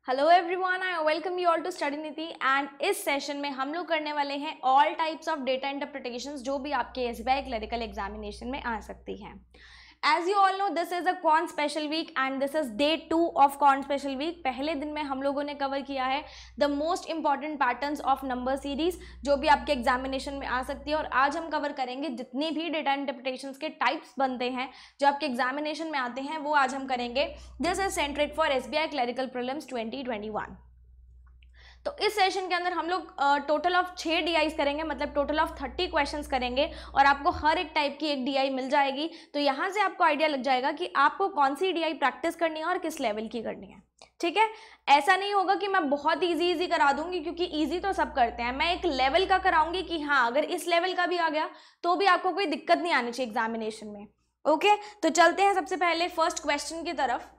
Hello everyone, I welcome you all to study Niti. And इस session में हम लोग करने वाले हैं all types of data interpretations जो भी आपके एसबीआई क्लरिकल एग्जामिनेशन में आ सकती हैं। As you all know, this is a con special week and this is day 2 of con special week. पहले दिन में हम लोगों ने कवर किया है the most important patterns of number series जो भी आपके एग्जामिनेशन में आ सकती है, और आज हम कवर करेंगे जितने भी डेटा इंटरप्रिटेशंस के टाइप्स बनते हैं जो आपके एग्जामिनेशन में आते हैं, वो आज हम करेंगे। This is centric for SBI clerical prelims 2021। तो इस सेशन के अंदर हम लोग टोटल ऑफ 6 डीआईज करेंगे, मतलब टोटल ऑफ 30 क्वेश्चंस करेंगे और आपको हर एक टाइप की एक डीआई मिल जाएगी। तो यहाँ से आपको आइडिया लग जाएगा कि आपको कौन सी डीआई प्रैक्टिस करनी है और किस लेवल की करनी है। ठीक है, ऐसा नहीं होगा कि मैं बहुत इजी करा दूंगी, क्योंकि इजी तो सब करते हैं। मैं एक लेवल का कराऊंगी कि हाँ, अगर इस लेवल का भी आ गया तो भी आपको कोई दिक्कत नहीं आनी चाहिए एग्जामिनेशन में। ओके, तो चलते हैं सबसे पहले फर्स्ट क्वेश्चन की तरफ।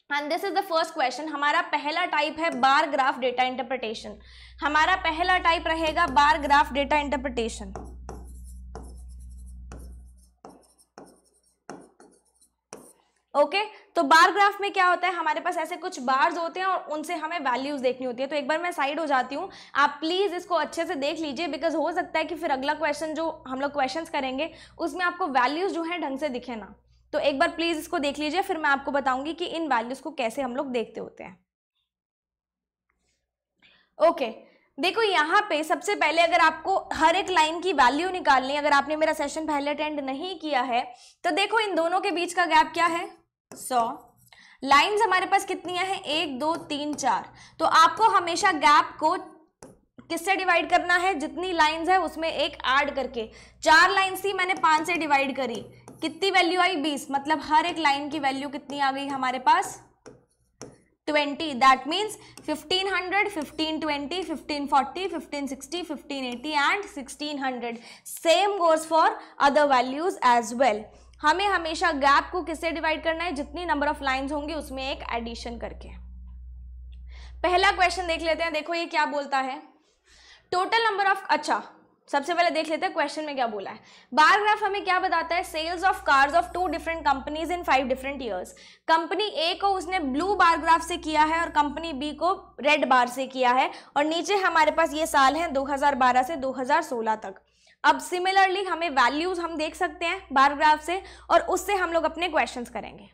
And this is the first question. हमारा पहला टाइप है बार ग्राफ डेटा इंटरप्रिटेशन। हमारा पहला टाइप रहेगा bar graph data interpretation. Okay, तो बार ग्राफ में क्या होता है, हमारे पास ऐसे कुछ बार्स होते हैं और उनसे हमें वैल्यूज देखनी होती है। तो एक बार मैं साइड हो जाती हूँ, आप प्लीज इसको अच्छे से देख लीजिए, बिकॉज हो सकता है कि फिर अगला क्वेश्चन जो हम लोग क्वेश्चंस करेंगे उसमें आपको वैल्यूज जो है ढंग से दिखे ना। तो एक बार प्लीज इसको देख लीजिए, फिर मैं आपको बताऊंगी कि इन वैल्यूज को कैसे हम लोग देखते होते हैं। ओके, देखो यहाँ पे सबसे पहले अगर आपको हर एक लाइन की वैल्यू निकालनी है, अगर आपने मेरा सेशन पहले अटेंड नहीं किया है तो देखो इन दोनों के बीच का गैप क्या है, 100। लाइन्स हमारे पास कितनी है, 1 2 3 4। तो आपको हमेशा गैप को किससे डिवाइड करना है, जितनी लाइन्स है उसमें एक ऐड करके। 4 लाइन्स थी, मैंने 5 से डिवाइड करी, कितनी वैल्यू आई, 20। मतलब हर एक लाइन की वैल्यू कितनी आ गई हमारे पास, 20। That means 1500, 1520, 1540, 1560, 1580 and 1600। Same goes for other values as well. हमें हमेशा गैप को किससे डिवाइड करना है, जितनी नंबर ऑफ लाइन्स होंगी उसमें एक एडिशन करके। पहला क्वेश्चन देख लेते हैं। देखो ये क्या बोलता है, टोटल नंबर ऑफ, अच्छा सबसे पहले देख लेते हैं क्वेश्चन में क्या बोला है। बार ग्राफ हमें क्या बताता है, sales of cars of 2 different companies in 5 different years. Company A को उसने ब्लू बार ग्राफ से किया है और कंपनी बी को रेड बार से किया है, और नीचे हमारे पास ये साल है 2012 से 2016 तक। अब सिमिलरली हमें वैल्यूज हम देख सकते हैं बार ग्राफ से, और उससे हम लोग अपने क्वेश्चंस करेंगे।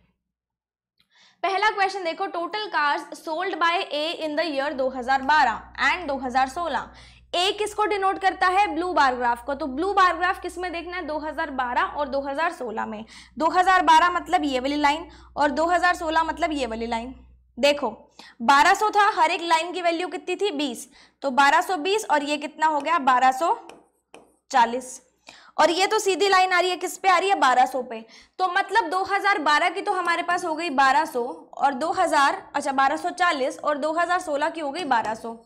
पहला क्वेश्चन देखो, total cars sold bye A in the year 2012 and 2016। ए किसको डिनोट करता है, ब्लू बार ग्राफ को। तो ब्लू बार ग्राफ किस में देखना है, 2012 और 2016 में। 2012 मतलब ये वाली लाइन और 2016 मतलब ये वाली लाइन। देखो 1200 था, हर एक लाइन की वैल्यू कितनी थी, 20। तो 1220 और ये कितना हो गया, 1240। और ये तो सीधी लाइन आ रही है, किस पे आ रही है, 1200 पे। तो मतलब 2012 की तो हमारे पास हो गई 1200 और 1240 और 2016 की हो गई 1200।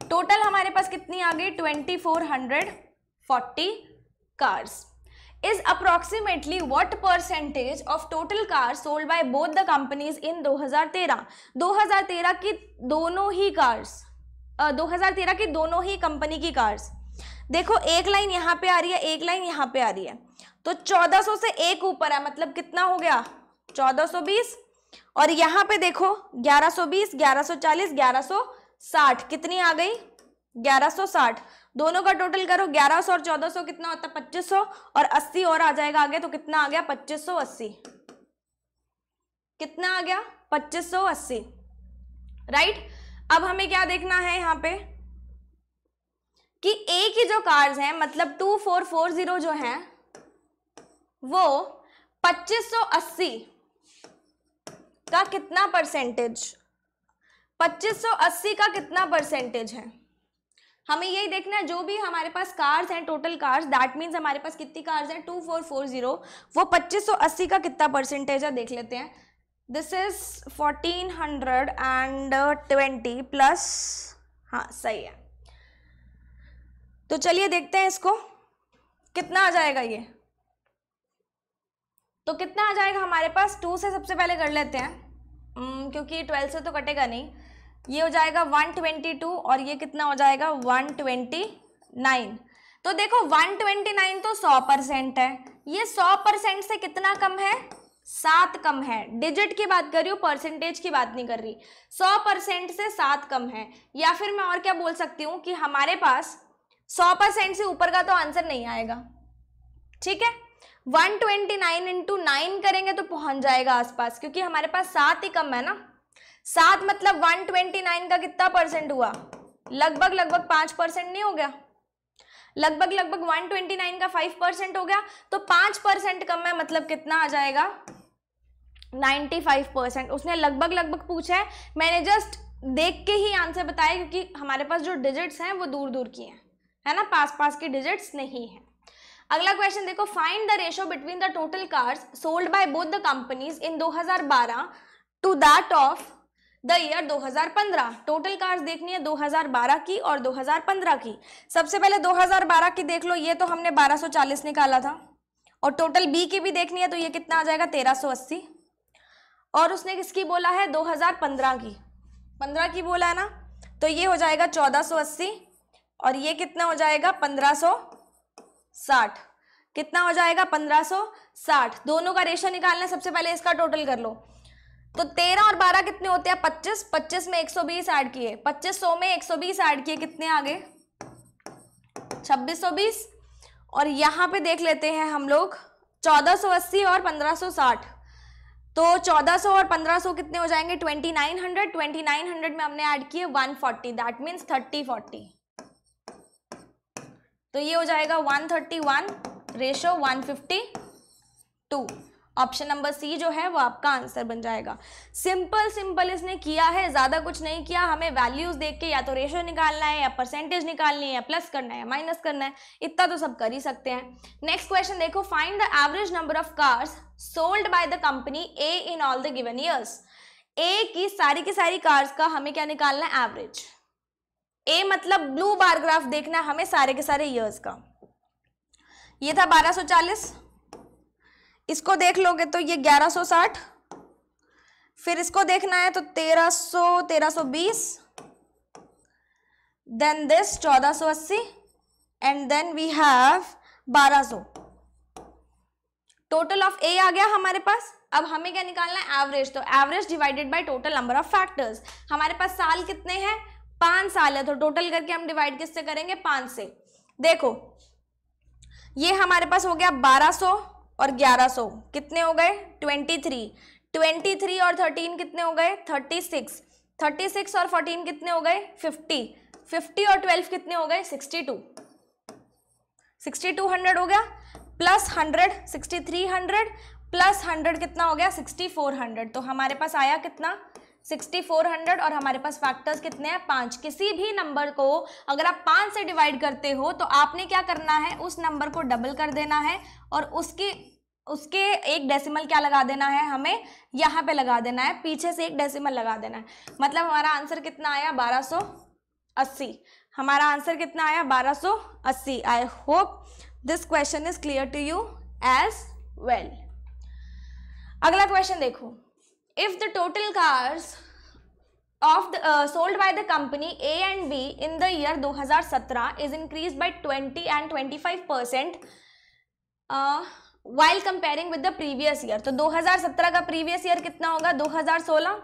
टोटल हमारे पास कितनी आ गई, 2440 cars. Is approximately what percentage of total cars sold by both the companies इन 2013। 2013 की दोनों ही कार्स, 2013 की दोनों ही कंपनी की कार्स। देखो एक लाइन यहाँ पे आ रही है, एक लाइन यहाँ पे आ रही है, तो 1400 से एक ऊपर है, मतलब कितना हो गया, 1420। और यहाँ पे देखो 1120, 1140, 1160, कितनी आ गई, 1160। दोनों का टोटल करो, 1100 और 1400 कितना होता है, 2500, और 80 और आ जाएगा आगे, तो कितना आ गया, 2580। कितना आ गया, 2580। राइट। अब हमें क्या देखना है यहाँ पे कि ए की जो कार्स हैं, मतलब 2440 जो हैं, वो 2580 का कितना परसेंटेज, 2580 का कितना परसेंटेज है, हमें यही देखना है। जो भी हमारे पास कार्स हैं, टोटल कार्स, दैट मीन्स हमारे पास कितनी कार्स हैं, 2440, वो 2580 का कितना परसेंटेज है देख लेते हैं। दिस इज 1420 प्लस, हाँ सही है। तो चलिए देखते हैं इसको कितना आ जाएगा ये। तो कितना आ जाएगा हमारे पास, 2 से सबसे पहले कर लेते हैं, क्योंकि 12 से तो कटेगा नहीं। ये हो जाएगा 122 और ये कितना हो जाएगा, 129। तो देखो 129 तो 100% है, ये 100% से कितना कम है, 7 कम है। डिजिट की बात कर रही हूँ, परसेंटेज की बात नहीं कर रही। 100% से 7 कम है। या फिर मैं और क्या बोल सकती हूँ कि हमारे पास 100% से ऊपर का तो आंसर नहीं आएगा। ठीक है, 129 इंटू 9 करेंगे तो पहुंच जाएगा आसपास, क्योंकि हमारे पास 7 ही कम है ना। 7 मतलब 129 का कितना परसेंट हुआ? लगभग 5% नहीं हो गया? लगभग 129 का 5% हो गया, तो 5% कम है, मतलब कितना आ जाएगा? 95%। उसने लगभग पूछा है, मैंने जस्ट देख के ही आंसर बताया, क्योंकि हमारे पास जो डिजिट्स हैं वो दूर दूर की हैं, है ना, पास की डिजिट्स नहीं है। अगला क्वेश्चन देखो, find the ratio between the total cars sold by both the companies in 2012 to that of the year 2015। Total cars देखनी है 2012 की और 2015 की। सबसे पहले 2012 की देख लो, ये तो हमने 1240 निकाला था, और टोटल बी की भी देखनी है तो ये कितना आ जाएगा? 1380। और उसने किसकी बोला है? 2015 की, 15 की बोला है ना, तो ये हो जाएगा 1480, और ये कितना हो जाएगा? 1560। कितना हो जाएगा? 1560। दोनों का रेशियो निकालना है, सबसे पहले इसका टोटल कर लो। तो 13 और 12 कितने होते हैं? 25। 25 में 120 ऐड किए, 2500 में 120 ऐड किए, कितने आ गए? 2620। और यहाँ पे देख लेते हैं हम लोग 1480 और 1560, तो 1400 और 1500 कितने हो जाएंगे? 2900। 2900 में हमने ऐड किए 140, दैट मीन्स 30-40, तो ये हो जाएगा 131 रेशो 152। ऑप्शन नंबर सी जो है वो आपका आंसर बन जाएगा। सिंपल इसने किया है, ज्यादा कुछ नहीं किया। हमें वैल्यूज देख के या तो रेशो निकालना है, या परसेंटेज निकालनी है, या प्लस करना है, या माइनस करना है, इतना तो सब कर ही सकते हैं। नेक्स्ट क्वेश्चन देखो, find the average number of cars sold by the company A in all the given years. A की सारी कार्स का हमें क्या निकालना है? एवरेज। ए मतलब ब्लू बार ग्राफ देखना है हमें सारे के सारे ईयर्स का। ये था 1240, इसको देख लोगे तो ये 1160, फिर इसको देखना है तो 1320, then this 1480, and then we have 1200। Total of A आ गया हमारे पास। अब हमें क्या निकालना है? एवरेज। तो average divided by total number of factors. हमारे पास साल कितने हैं? 5 साल है, तो टोटल करके हम डिवाइड किससे करेंगे? 5 से। देखो ये हमारे पास हो गया 1200 और 1100, कितने हो गए? 23। 23 और 13 कितने हो गए? 36। 36 और 14 कितने हो गए? 50। 50 और 12 कितने हो गए? 62। 6200 हो गया, प्लस 100 6300, प्लस 100 कितना हो गया? 6400। तो हमारे पास आया कितना? 6400। और हमारे पास फैक्टर्स कितने हैं? 5। किसी भी नंबर को अगर आप 5 से डिवाइड करते हो तो आपने क्या करना है? उस नंबर को डबल कर देना है, और उसके एक डेसिमल क्या लगा देना है? हमें यहाँ पे लगा देना है, पीछे से एक डेसिमल लगा देना है। मतलब हमारा आंसर कितना आया? 1280। हमारा आंसर कितना आया? 1280। I hope this question is clear to you as well. अगला क्वेश्चन देखो, if the total cars of the sold by the company A and B in the year 2017 is increased by 20 and 25% while comparing with the previous year। तो 2017 का previous year कितना होगा? 2016।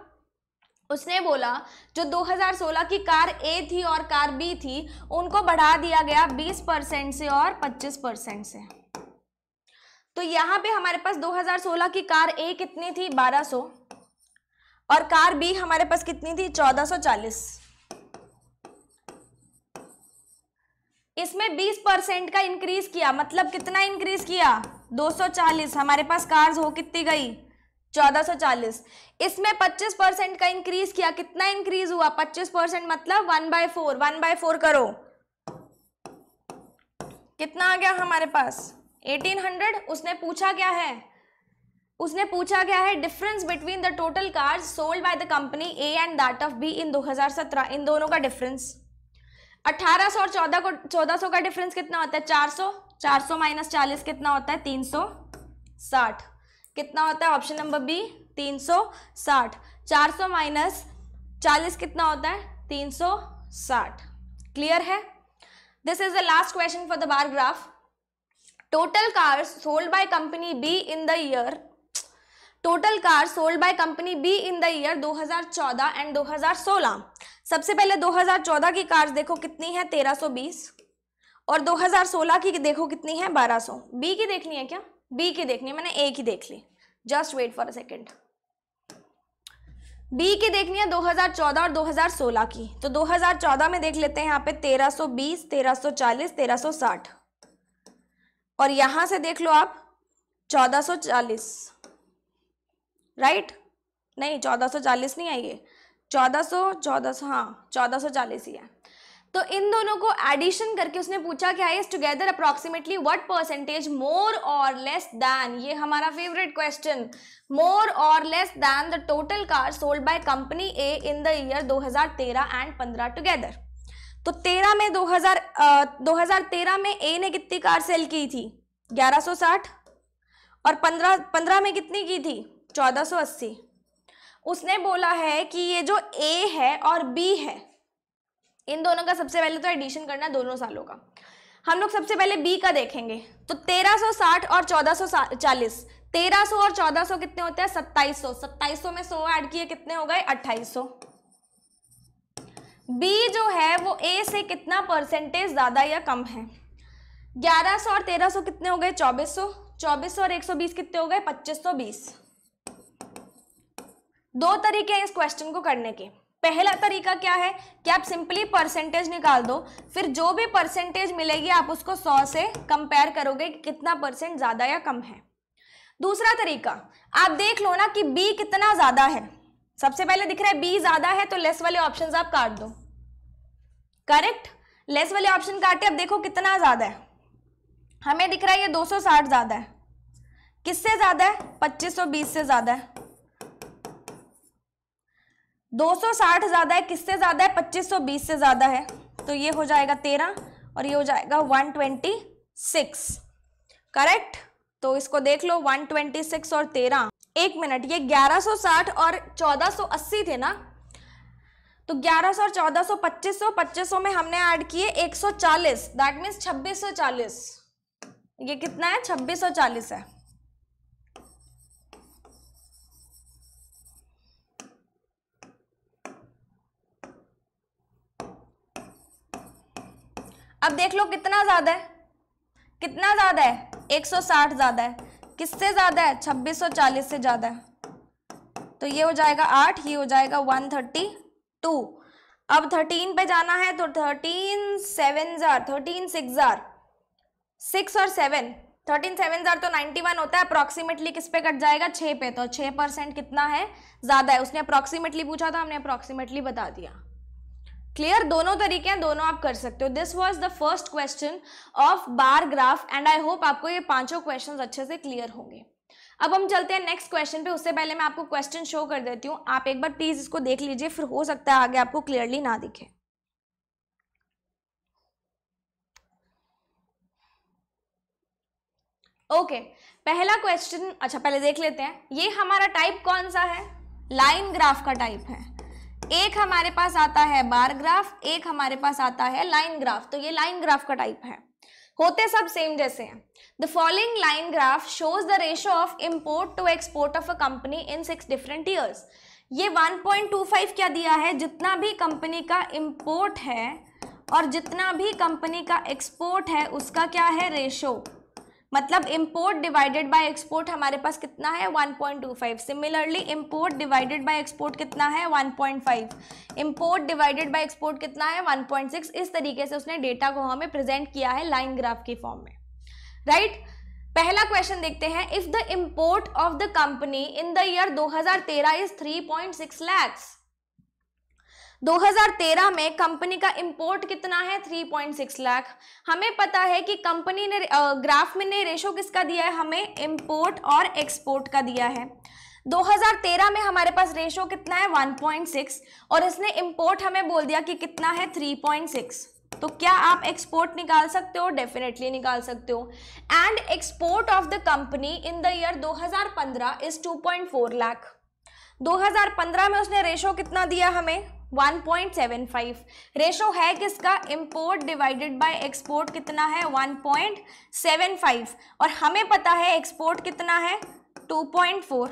उसने बोला जो 2016 की कार A थी और कार B थी उनको बढ़ा दिया गया 20% से और 25% से। तो यहाँ पे हमारे पास 2016 की कार A कितनी थी? 1200, और कार बी हमारे पास कितनी थी? 1440। इसमें 20% का इंक्रीज किया, मतलब कितना इंक्रीज किया? 240। हमारे पास कार्स हो कितनी गई? 1440। इसमें 25% का इंक्रीज किया, कितना इंक्रीज हुआ? 25% मतलब 1/4। 1/4 करो, कितना आ गया हमारे पास? 1800। उसने पूछा क्या है? उसने पूछा क्या है? Difference between the total cars sold by the company A and that of be in 2017। इन दोनों का डिफरेंस 1800 और 1400 का डिफरेंस कितना होता है? 400। 400 माइनस 40 कितना होता है? 360। कितना होता है? Option number B 360। 400 माइनस 40 कितना होता है? 360। क्लियर है? This is the last question for the bar graph. Total cars sold by company be in the year total car sold by company be in the year 2014 and 2016। सबसे पहले 2014 की cars देखो कितनी है 1320 और 2016 की देखो कितनी है 1200। बी की देखनी है क्या? बी की देखनी है, मैंने ए की देख ली, just wait for a second. B की देखनी है 2014 और 2016 की, तो 2014 में देख लेते हैं यहाँ पे 1320, 1340, 1360 और यहां से देख लो आप 1440, राइट? नहीं 1440 नहीं है ये, 1400 हाँ 1440 ही है। तो इन दोनों को एडिशन करके उसने पूछा क्या है, टुगेदर अप्रॉक्सीमेटली व्हाट परसेंटेज मोर और लेस दैन, ये हमारा फेवरेट क्वेश्चन, मोर और less than the total car sold by company A in the year 2013 and 15 together. तो 2013 में ए ने कितनी कार सेल की थी 1160 और 15 में कितनी की थी 1480। उसने बोला है कि ये जो ए है और बी है इन दोनों का सबसे पहले तो एडिशन करना है दोनों सालों का। हम लोग सबसे पहले बी का देखेंगे, तो 1360 और 1440, 1300 और 1400 कितने होते हैं 2700, 2700 में 100 ऐड किए कितने हो गए 2800। बी जो है वो ए से कितना परसेंटेज ज्यादा या कम है, 1100 और 1300 कितने हो गए 2400, 2400 और 120 कितने हो गए 2520। दो तरीके हैं इस क्वेश्चन को करने के। पहला तरीका क्या है कि आप सिंपली परसेंटेज निकाल दो, फिर जो भी परसेंटेज मिलेगी आप उसको 100 से कंपेयर करोगे कि कितना परसेंट ज्यादा या कम है। दूसरा तरीका, आप देख लो ना कि बी कितना ज्यादा है। सबसे पहले दिख रहा है बी ज्यादा है तो लेस वाले ऑप्शंस आप काट दो, करेक्ट? लेस वाले ऑप्शन काटे, अब देखो कितना ज्यादा है, हमें दिख रहा है ये 260 ज्यादा है। किससे ज्यादा है 2520 से ज्यादा है। 260 ज्यादा है, किससे ज्यादा है 2520 से ज्यादा है, तो ये हो जाएगा 13 और ये हो जाएगा 126, करेक्ट? तो इसको देख लो 126 और 13। एक मिनट, ये 1160 और 1480 थे ना, तो 1100 और 1400 2500, 2500 में हमने ऐड किए 140, दैट मीन्स 2640। ये कितना है 2640 है। अब देख लो कितना ज्यादा है, कितना ज्यादा है 160 ज्यादा है। किससे ज्यादा है 2640 से ज्यादा है, तो ये हो जाएगा 8, ये हो जाएगा 132। अब 13 पे जाना है तो 13 7 जार 13 6 जार 6 और 7, 13 7 जार तो 91 होता है। अप्रोक्सीमेटली किस पे कट जाएगा 6 पे, तो 6% कितना है ज्यादा है। उसने अप्रोक्सीमेटली पूछा था, हमने अप्रोक्सीमेटली बता दिया। क्लियर? दोनों तरीके हैं, दोनों आप कर सकते हो। This was the first question of bar graph and I hope आपको ये पांचों क्वेश्चंस अच्छे से क्लियर होंगे। अब हम चलते हैं नेक्स्ट क्वेश्चन पे। उससे पहले मैं आपको क्वेश्चन शो कर देती हूँ, आप एक बार प्लीज इसको देख लीजिए, फिर हो सकता है आगे आपको क्लियरली ना दिखे। ओके, पहला क्वेश्चन, अच्छा पहले देख लेते हैं ये हमारा टाइप कौन सा है, लाइन ग्राफ का टाइप है। एक हमारे पास आता है बार ग्राफ, एक हमारे पास आता है लाइन ग्राफ, तो ये लाइन ग्राफ का टाइप है। होते सब सेम जैसे हैं। The following line graph shows the ratio of import to export of a company in 6 different years. ये 1.25 क्या दिया है, जितना भी कंपनी का इंपोर्ट है और जितना भी कंपनी का एक्सपोर्ट है उसका क्या है रेशो, मतलब इंपोर्ट डिवाइडेड बाय एक्सपोर्ट हमारे पास कितना है 1.25। Similarly import divided by export कितना है 1.5, इंपोर्ट डिवाइडेड बाय एक्सपोर्ट कितना है 1.6। इस तरीके से उसने डेटा को हमें प्रेजेंट किया है लाइन ग्राफ की फॉर्म में, राइट? पहला क्वेश्चन देखते हैं। If the import of the company in the year 2013 is 3.6 lakhs, 2013 में कंपनी का इंपोर्ट कितना है 3.6 लाख। हमें पता है कि कंपनी ने ग्राफ में ने रेशो किसका दिया है, हमें इंपोर्ट और एक्सपोर्ट का दिया है। 2013 में हमारे पास रेशो कितना है 1.6 और इसने इंपोर्ट हमें बोल दिया कि कितना है 3.6। तो क्या आप एक्सपोर्ट निकाल सकते हो? डेफिनेटली निकाल सकते हो। And export of the company in the year 2015 is 2.4 lakh. 2015 में उसने रेशो कितना दिया हमें 1.75। रेशो है किसका, इंपोर्ट डिवाइडेड बाय एक्सपोर्ट कितना है 1.75 और हमें पता है एक्सपोर्ट कितना है 2.4,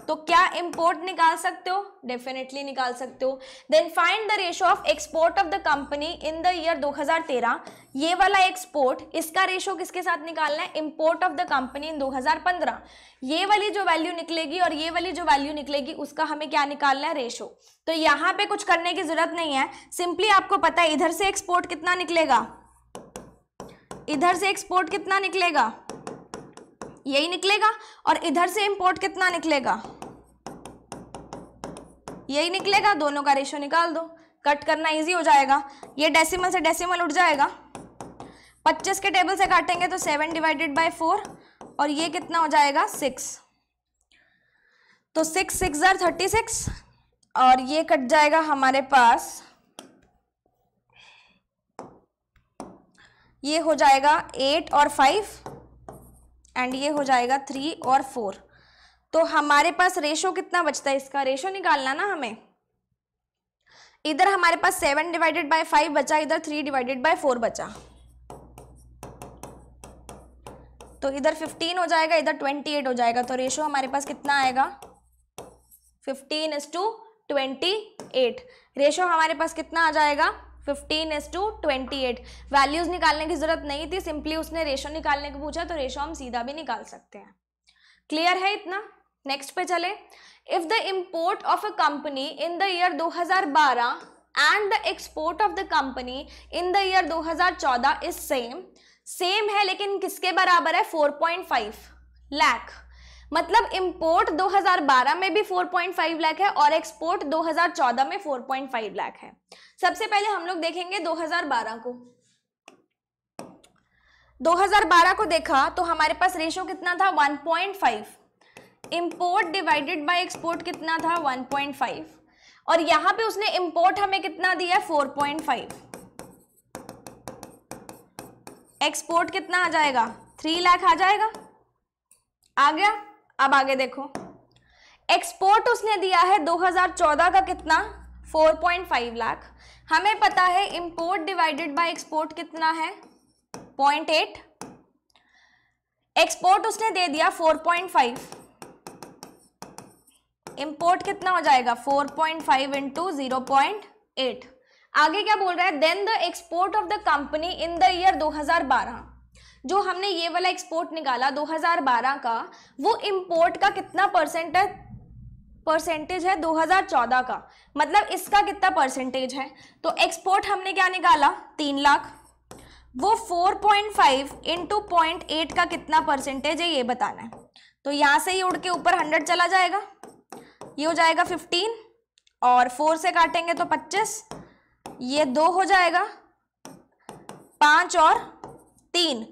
तो क्या इंपोर्ट निकाल सकते हो? डेफिनेटली निकाल सकते हो। Then find the ratio of export of the company in the year 2013। ये वाला एक्सपोर्ट, इसका रेशो किसके साथ निकालना है? इंपोर्ट ऑफ द कंपनी इन 2015। ये वाली जो वैल्यू निकलेगी और ये वाली जो वैल्यू निकलेगी उसका हमें क्या निकालना है? रेशो। तो यहाँ पे कुछ करने की जरूरत नहीं है, सिंपली आपको पता है इधर से एक्सपोर्ट कितना निकलेगा, इधर से एक्सपोर्ट कितना निकलेगा, यही निकलेगा, और इधर से इंपोर्ट कितना निकलेगा, यही निकलेगा। दोनों का रेशो निकाल दो, कट करना इजी हो जाएगा। ये डेसिमल से डेसिमल उठ जाएगा, 25 के टेबल से काटेंगे तो 7 डिवाइडेड बाय 4, और ये कितना हो जाएगा? 6। तो 6 6 36, और ये कट जाएगा हमारे पास, ये हो जाएगा 8 और 5, एंड ये हो जाएगा 3 और 4। तो हमारे पास रेशो कितना बचता है? इसका रेशो निकालना ना हमें। इधर हमारे पास 7 डिवाइडेड बाय 5 बचा, इधर 3 डिवाइडेड बाय 4 बचा, तो इधर 15 हो जाएगा, इधर 28 हो जाएगा। तो रेशो हमारे पास कितना आएगा? 15:28। रेशो हमारे पास कितना आ जाएगा? 15:28। वैल्यूज निकालने की जरूरत नहीं थी, सिंपली उसने रेशो निकालने को पूछा तो रेशो हम सीधा भी निकाल सकते हैं। क्लियर है इतना? नेक्स्ट पे चले। If the import of a company in the year 2012 and the export of the company in the year 2014 is same है, लेकिन किसके बराबर है? 4.5 लाख। मतलब इंपोर्ट 2012 में भी 4.5 लाख है और एक्सपोर्ट 2014 में 4.5 लाख है। सबसे पहले हम लोग देखेंगे 2012 को। 2012 को देखा तो हमारे पास रेशो कितना था? 1.5। इंपोर्ट डिवाइडेड बाय एक्सपोर्ट कितना था? 1.5, और यहां पे उसने इंपोर्ट हमें कितना दिया? 4.5। एक्सपोर्ट कितना आ जाएगा? 3 लाख आ जाएगा। आ गया? अब आगे देखो, एक्सपोर्ट उसने दिया है 2014 का कितना? 4.5 लाख। हमें पता है इंपोर्ट डिवाइडेड बाय एक्सपोर्ट कितना है? 0.8। एक्सपोर्ट उसने दे दिया 4.5, इंपोर्ट कितना हो जाएगा? 4.5 इंटू 0.8। आगे क्या बोल रहा है? Then the export of the company in the year 2012। जो हमने ये वाला एक्सपोर्ट निकाला 2012 का, वो इंपोर्ट का कितना परसेंटेज है? 2014 का। मतलब इसका कितना परसेंटेज है? तो एक्सपोर्ट हमने क्या निकाला? 3 लाख। वो 4.5 इंटू 0.8 का कितना परसेंटेज है ये बताना है। तो यहां से ही उड़ के ऊपर 100 चला जाएगा, ये हो जाएगा 15, और 4 से काटेंगे तो 25, ये 2 हो जाएगा, 5 और 3,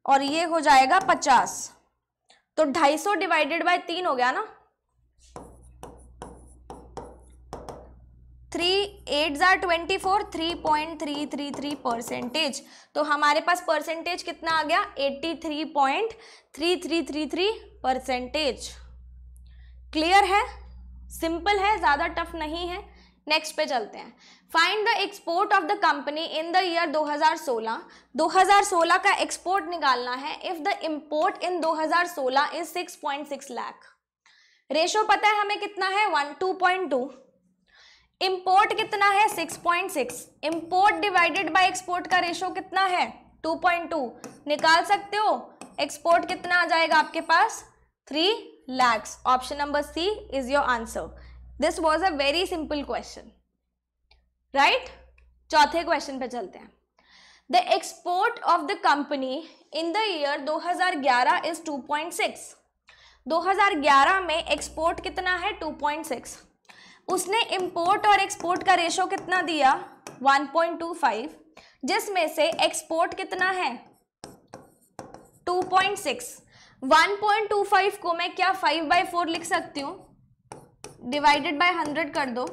और ये हो जाएगा 50। तो 250 डिवाइडेड बाय 3 हो गया ना, 3 8 24, 3.333%। तो हमारे पास परसेंटेज कितना आ गया? 83.3333%। क्लियर है? सिंपल है, ज्यादा टफ नहीं है। नेक्स्ट पे चलते हैं। Find the export of the company in the year 2016। 2016 का एक्सपोर्ट निकालना है। If the import in 2016 is 6.6 lakh. Ratio पता है हमें कितना है? 2.2। इंपोर्ट कितना है? 6.6। इंपोर्ट डिवाइडेड बाय एक्सपोर्ट का रेशो कितना है? 2.2। निकाल सकते हो। एक्सपोर्ट कितना आ जाएगा आपके पास? 3 lakhs. Option number C is your answer. This was a very simple question, right? चौथे क्वेश्चन पे चलते हैं। The export of the company in the year 2011 is 2.6। 2011 में एक्सपोर्ट कितना है? 2.6। उसने इंपोर्ट और एक्सपोर्ट का रेशो कितना दिया? 1.25, जिसमें से एक्सपोर्ट कितना है? 2.6। 1.25 को मैं क्या 5/4 लिख सकती हूँ? डिवाइडेड बाय 100 कर दो,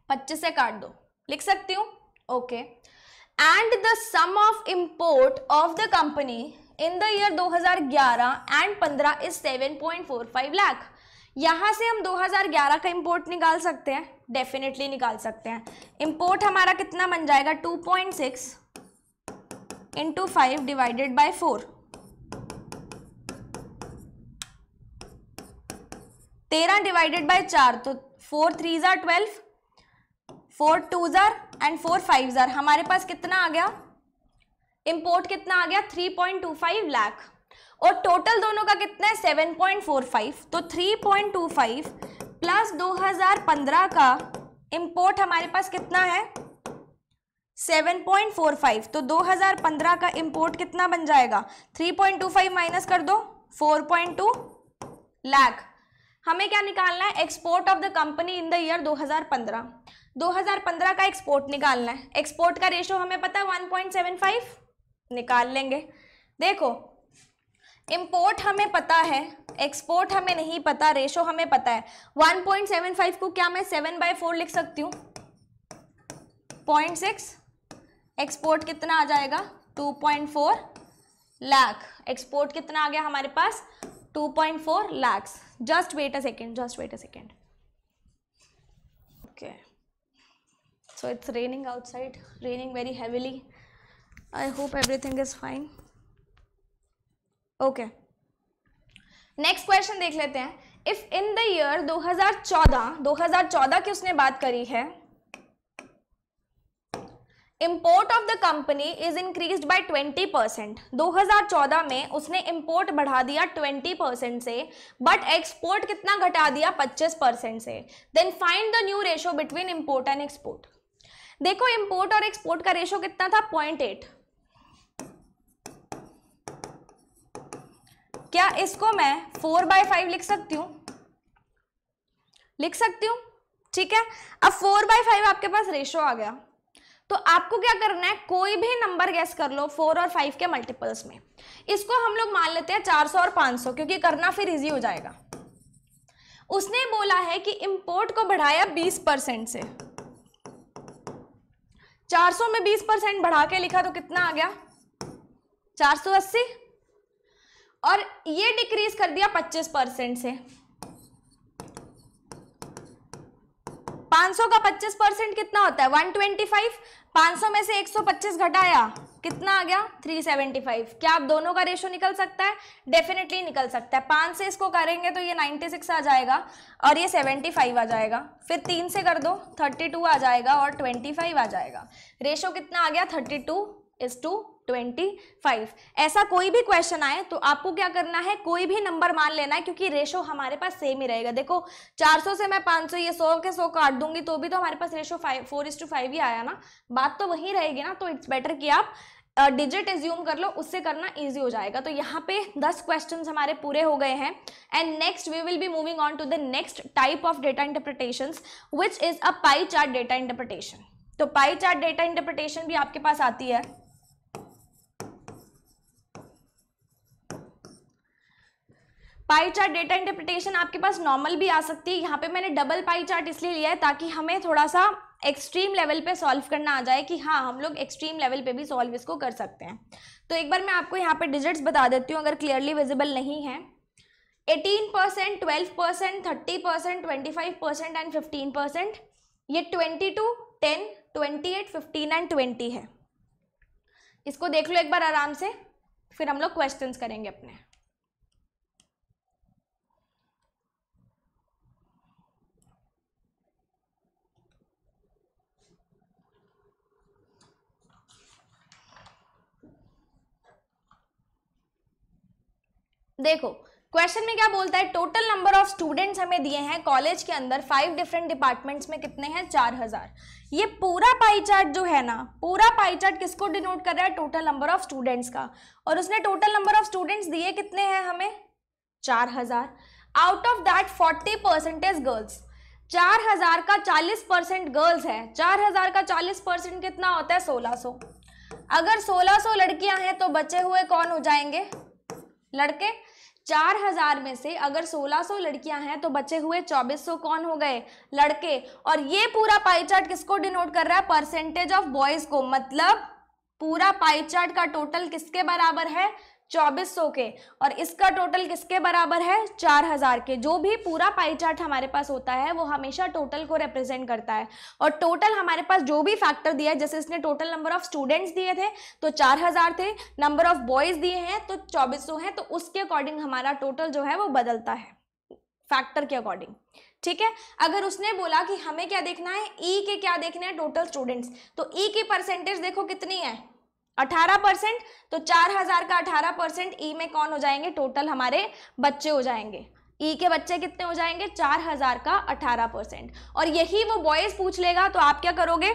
25 से काट दो, लिख सकती हूँ? Okay. And the sum of import of the company in the year 2011 and 15 is 7.45 lakh. यहां से हम 2011 का इंपोर्ट निकाल सकते हैं, डेफिनेटली निकाल सकते हैं। इंपोर्ट हमारा कितना बन जाएगा? 2.6 into 5 divided by 4। 13 divided by 4, तो 4 3 जार 12, 4 2 जार एंड 4 5 जार, हमारे पास कितना आ गया, इंपोर्ट कितना आ गया 3.25 लाख, और टोटल दोनों का कितना है 7.45, तो 3.25 प्लस 2015 का इंपोर्ट हमारे पास कितना है 7.45, तो 2015 का इंपोर्ट कितना बन जाएगा, 3.25 माइनस कर दो 4.2 लाख। हमें क्या निकालना है, export of the company in the year 2015, 2015 का एक्सपोर्ट निकालना है। एक्सपोर्ट का रेशो हमें पता है 1.75, निकाल लेंगे। देखो इंपोर्ट हमें पता है, एक्सपोर्ट हमें नहीं पता, रेशो हमें पता है। 1.75 को क्या मैं 7/4 लिख सकती हूँ, 0.6, एक्सपोर्ट कितना आ जाएगा 2.4 लाख, एक्सपोर्ट कितना आ गया हमारे पास 2.4 lakhs। Just wait a second, just wait a second. Okay, so it's raining outside, raining very heavily, I hope everything is fine. Okay, next question देख लेते हैं। इफ इन द ईयर 2014 की उसने बात करी है, import of the company is increased by 20%, 2014 में उसने इंपोर्ट बढ़ा दिया 20% से, बट एक्सपोर्ट कितना घटा दिया 25% से, then find the new ratio between import and export. देखो इंपोर्ट और एक्सपोर्ट का रेशो कितना था 0.8, क्या इसको मैं 4/5 लिख सकती हूँ, लिख सकती हूँ, ठीक है। अब 4/5 आपके पास रेशो आ गया, तो आपको क्या करना है, कोई भी नंबर गैस कर लो 4 और 5 के मल्टीपल्स में। इसको हम लोग मान लेते हैं 400 और 500, क्योंकि करना फिर इजी हो जाएगा। उसने बोला है कि इंपोर्ट को बढ़ाया 20% से, 400 में 20% बढ़ा के लिखा तो कितना आ गया 480, और ये डिक्रीज कर दिया 25% से। 500 का 25% कितना होता है 125, 500 में से 125 घटाया कितना आ गया 375। क्या आप दोनों का रेशो निकल सकता है, डेफिनेटली निकल सकता है। 5 से इसको करेंगे तो ये 96 आ जाएगा और ये 75 आ जाएगा, फिर 3 से कर दो 32 आ जाएगा और 25 आ जाएगा। रेशो कितना आ गया 32:25। ऐसा कोई भी क्वेश्चन आए तो आपको क्या करना है, कोई भी नंबर मान लेना है, क्योंकि रेशो हमारे पास सेम ही रहेगा। देखो 400 से मैं 500 ये 100 के 100 काट दूंगी तो भी तो हमारे पास रेशो 4:5 ही आया ना, बात तो वही रहेगी ना। तो इट्स बेटर कि आप डिजिट एज्यूम कर लो, उससे करना इजी हो जाएगा। तो यहाँ पे 10 क्वेश्चंस हमारे पूरे हो गए हैं and next we will be moving on to the next type of data interpretations which is a pie chart data interpretation. तो पाई चार्ट डेटा इंटरप्रिटेशन भी आपके पास आती है। पाई चार्ट डेटा इंटरप्रिटेशन आपके पास नॉर्मल भी आ सकती है। यहाँ पे मैंने डबल पाई चार्ट इसलिए लिया है ताकि हमें थोड़ा सा एक्सट्रीम लेवल पे सॉल्व करना आ जाए कि हाँ हम लोग एक्सट्रीम लेवल पे भी सॉल्व इसको कर सकते हैं। तो एक बार मैं आपको यहाँ पे डिजिट्स बता देती हूँ अगर क्लियरली विजिबल नहीं है। 18%, 12%, 30%, 25% एंड 15%। ये 22, 10, 28, 15 एंड 20 है। इसको देख लो एक बार आराम से, फिर हम लोग क्वेश्चंस करेंगे अपने। देखो क्वेश्चन में क्या बोलता है, टोटल नंबर ऑफ स्टूडेंट्स हमें दिए हैं कॉलेज के अंदर 5 डिफरेंट डिपार्टमेंट्स में, कितने हैं 4000। ये पूरा पाई चार्ट जो है ना, पूरा पाई चार्ट किसको डिनोट कर रहा है, टोटल नंबर ऑफ स्टूडेंट्स का। और उसने टोटल नंबर ऑफ स्टूडेंट्स दिए कितने हैं हमें 4000। Out of that 40% is girls. 4000 का 40% गर्ल्स है। 4000 का 40% कितना होता है 1600। अगर 1600 लड़कियां हैं तो बचे हुए कौन हो जाएंगे, लड़के। 4000 में से अगर 1600 लड़कियां हैं तो बचे हुए 2400 कौन हो गए, लड़के। और ये पूरा पाई चार्ट किसको डिनोट कर रहा है, परसेंटेज ऑफ बॉयज को। मतलब पूरा पाई चार्ट का टोटल किसके बराबर है 2400 के, और इसका टोटल किसके बराबर है 4000 के। जो भी पूरा पाई चार्ट हमारे पास होता है वो हमेशा टोटल को रिप्रेजेंट करता है। और टोटल हमारे पास जो भी फैक्टर दिया है, जैसे इसने टोटल नंबर ऑफ स्टूडेंट्स दिए थे तो 4000 थे, नंबर ऑफ बॉयज दिए हैं तो 2400 हैं, तो उसके अकॉर्डिंग हमारा टोटल जो है वो बदलता है। फैक्टर के अकॉर्डिंग, ठीक है। अगर उसने बोला कि हमें क्या देखना है, ई के क्या देखने हैं, टोटल स्टूडेंट्स, तो ई की परसेंटेज देखो कितनी है 18%, तो 4000 का 18% ई में कौन हो जाएंगे, टोटल हमारे बच्चे हो जाएंगे। ई के बच्चे कितने हो जाएंगे, 4000 का 18%। और यही वो बॉयज पूछ लेगा तो आप क्या करोगे,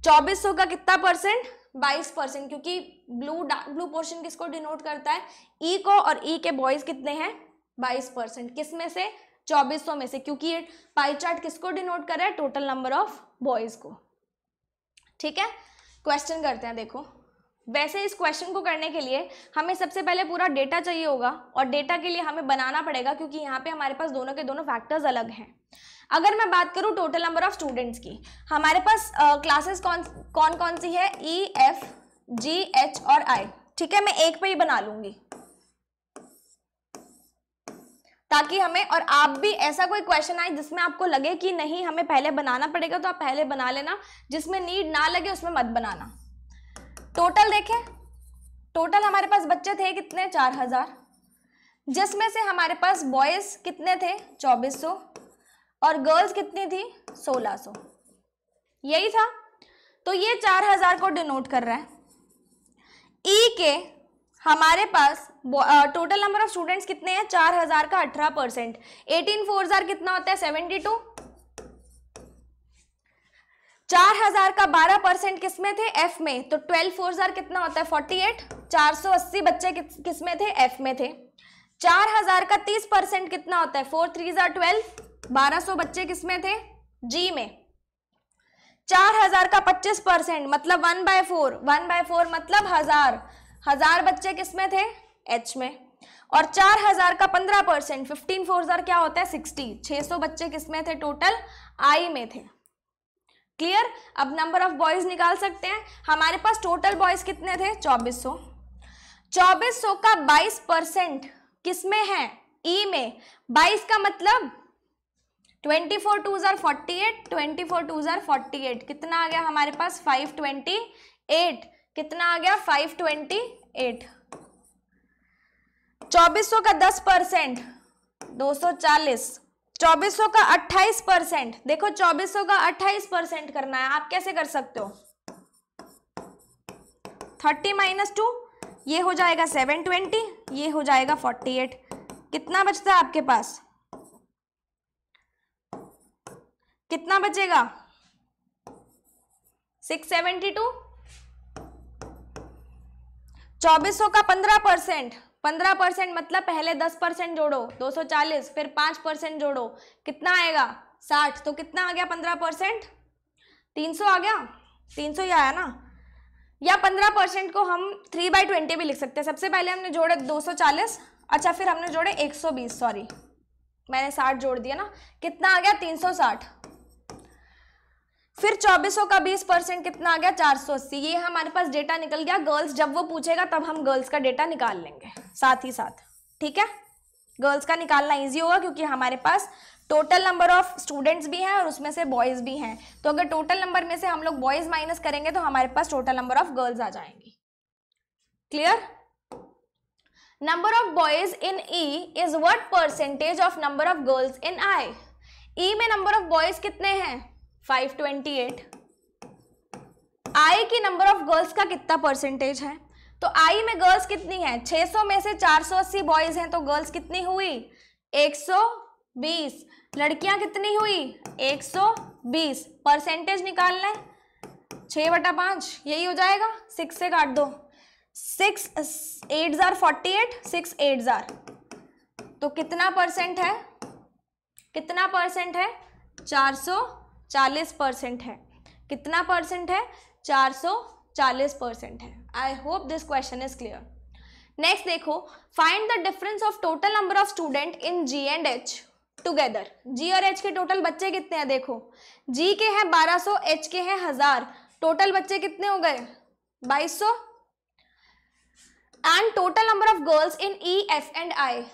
2400 का कितना परसेंट, 22%, क्योंकि ब्लू पोर्शन किसको डिनोट करता है, ई को, और ई के बॉयज कितने हैं 22%, किस में से, 2400 में से, क्योंकि ये पाई चार्ट किसको डिनोट कर रहा है, टोटल नंबर ऑफ बॉयज को, ठीक है। क्वेश्चन करते हैं, देखो वैसे इस क्वेश्चन को करने के लिए हमें सबसे पहले पूरा डेटा चाहिए होगा, और डेटा के लिए हमें बनाना पड़ेगा, क्योंकि यहाँ पे हमारे पास दोनों के दोनों फैक्टर्स अलग हैं। अगर मैं बात करूँ टोटल नंबर ऑफ स्टूडेंट्स की, हमारे पास क्लासेस कौन कौन सी है, ई, एफ, जी, एच और आई, ठीक है। मैं एक पे ही बना लूंगी ताकि हमें, और आप भी ऐसा कोई क्वेश्चन आए जिसमें आपको लगे कि नहीं हमें पहले बनाना पड़ेगा, तो आप पहले बना लेना, जिसमें नीड ना लगे उसमें मत बनाना। टोटल देखें, टोटल हमारे पास बच्चे थे कितने, 4000, जिसमें से हमारे पास बॉयज कितने थे 2400 और गर्ल्स कितनी थी 1600, यही था। तो ये 4000 को डिनोट कर रहा है। ई के हमारे पास टोटल नंबर ऑफ स्टूडेंट्स कितने हैं, 4000 का 18%, 18 4 कितना होता है 72, 4000 का 12% किस में थे, एफ में, तो 12 4 कितना होता है 48, 480 बच्चे किस में थे, एफ में थे। 4000 का 30% कितना होता है, 4 3 12, 1200 बच्चे किस में थे, जी में। 4000 का 25% मतलब 1/4, 1/4 मतलब 1000 बच्चे किस में थे, एच में। और 4000 का 15% 15 4 क्या होता है 60, 600 बच्चे किस में थे, टोटल आई में थे। क्लियर। अब नंबर ऑफ बॉयज निकाल सकते हैं। हमारे पास टोटल बॉयज कितने थे 2400, 2400 का 22% किस में है, ई में। 22 का मतलब 24 2 48, 24 2 48, कितना आ गया हमारे पास 528, कितना आ गया 528। 2400 का 10% 240, 2400 का 28%, देखो 2400 का 28% करना है, आप कैसे कर सकते हो, 30 - 2, ये हो जाएगा 720, ये हो जाएगा 48, कितना बचता है आपके पास, कितना बचेगा 672। 2400 का 15% मतलब पहले 10% जोड़ो 240, फिर 5% जोड़ो कितना आएगा 60, तो कितना आ गया 15%, 300 आ गया, 300 ही आया ना। या 15% को हम 3/20 भी लिख सकते हैं। सबसे पहले हमने जोड़े 240, अच्छा फिर हमने जोड़े 120, सॉरी मैंने 60 जोड़ दिया ना, कितना आ गया 360। फिर 2400 का 20% कितना आ गया 480। ये हमारे पास डेटा निकल गया। गर्ल्स जब वो पूछेगा तब हम गर्ल्स का डेटा निकाल लेंगे साथ ही साथ, ठीक है। गर्ल्स का निकालना इजी होगा क्योंकि हमारे पास टोटल नंबर ऑफ स्टूडेंट्स भी हैं और उसमें से बॉयज भी हैं, तो अगर टोटल नंबर में से हम लोग बॉयज माइनस करेंगे तो हमारे पास टोटल नंबर ऑफ गर्ल्स आ जाएंगी। Clear. Number of boys in E is what percentage of number of girls in I. E में नंबर ऑफ बॉयज कितने हैं 528, आई की नंबर ऑफ गर्ल्स का कितना परसेंटेज है, तो आई में गर्ल्स कितनी है 600 में से 480 बॉयज हैं, तो गर्ल्स कितनी हुई 120, लड़कियां कितनी हुई 120। परसेंटेज निकालना है 6/5, यही हो जाएगा, 6 से काट दो, 6 8 48, 6 8 तो कितना परसेंट है, कितना परसेंट है 440% है, कितना परसेंट है 440% है। I hope this question is clear. Next देखो, find the difference of total number of student in G and H together. G और एच के टोटल बच्चे कितने हैं, देखो जी के हैं 1200, एच के हैं 1000, टोटल बच्चे कितने हो गए 2200। And total number of girls in E F and I,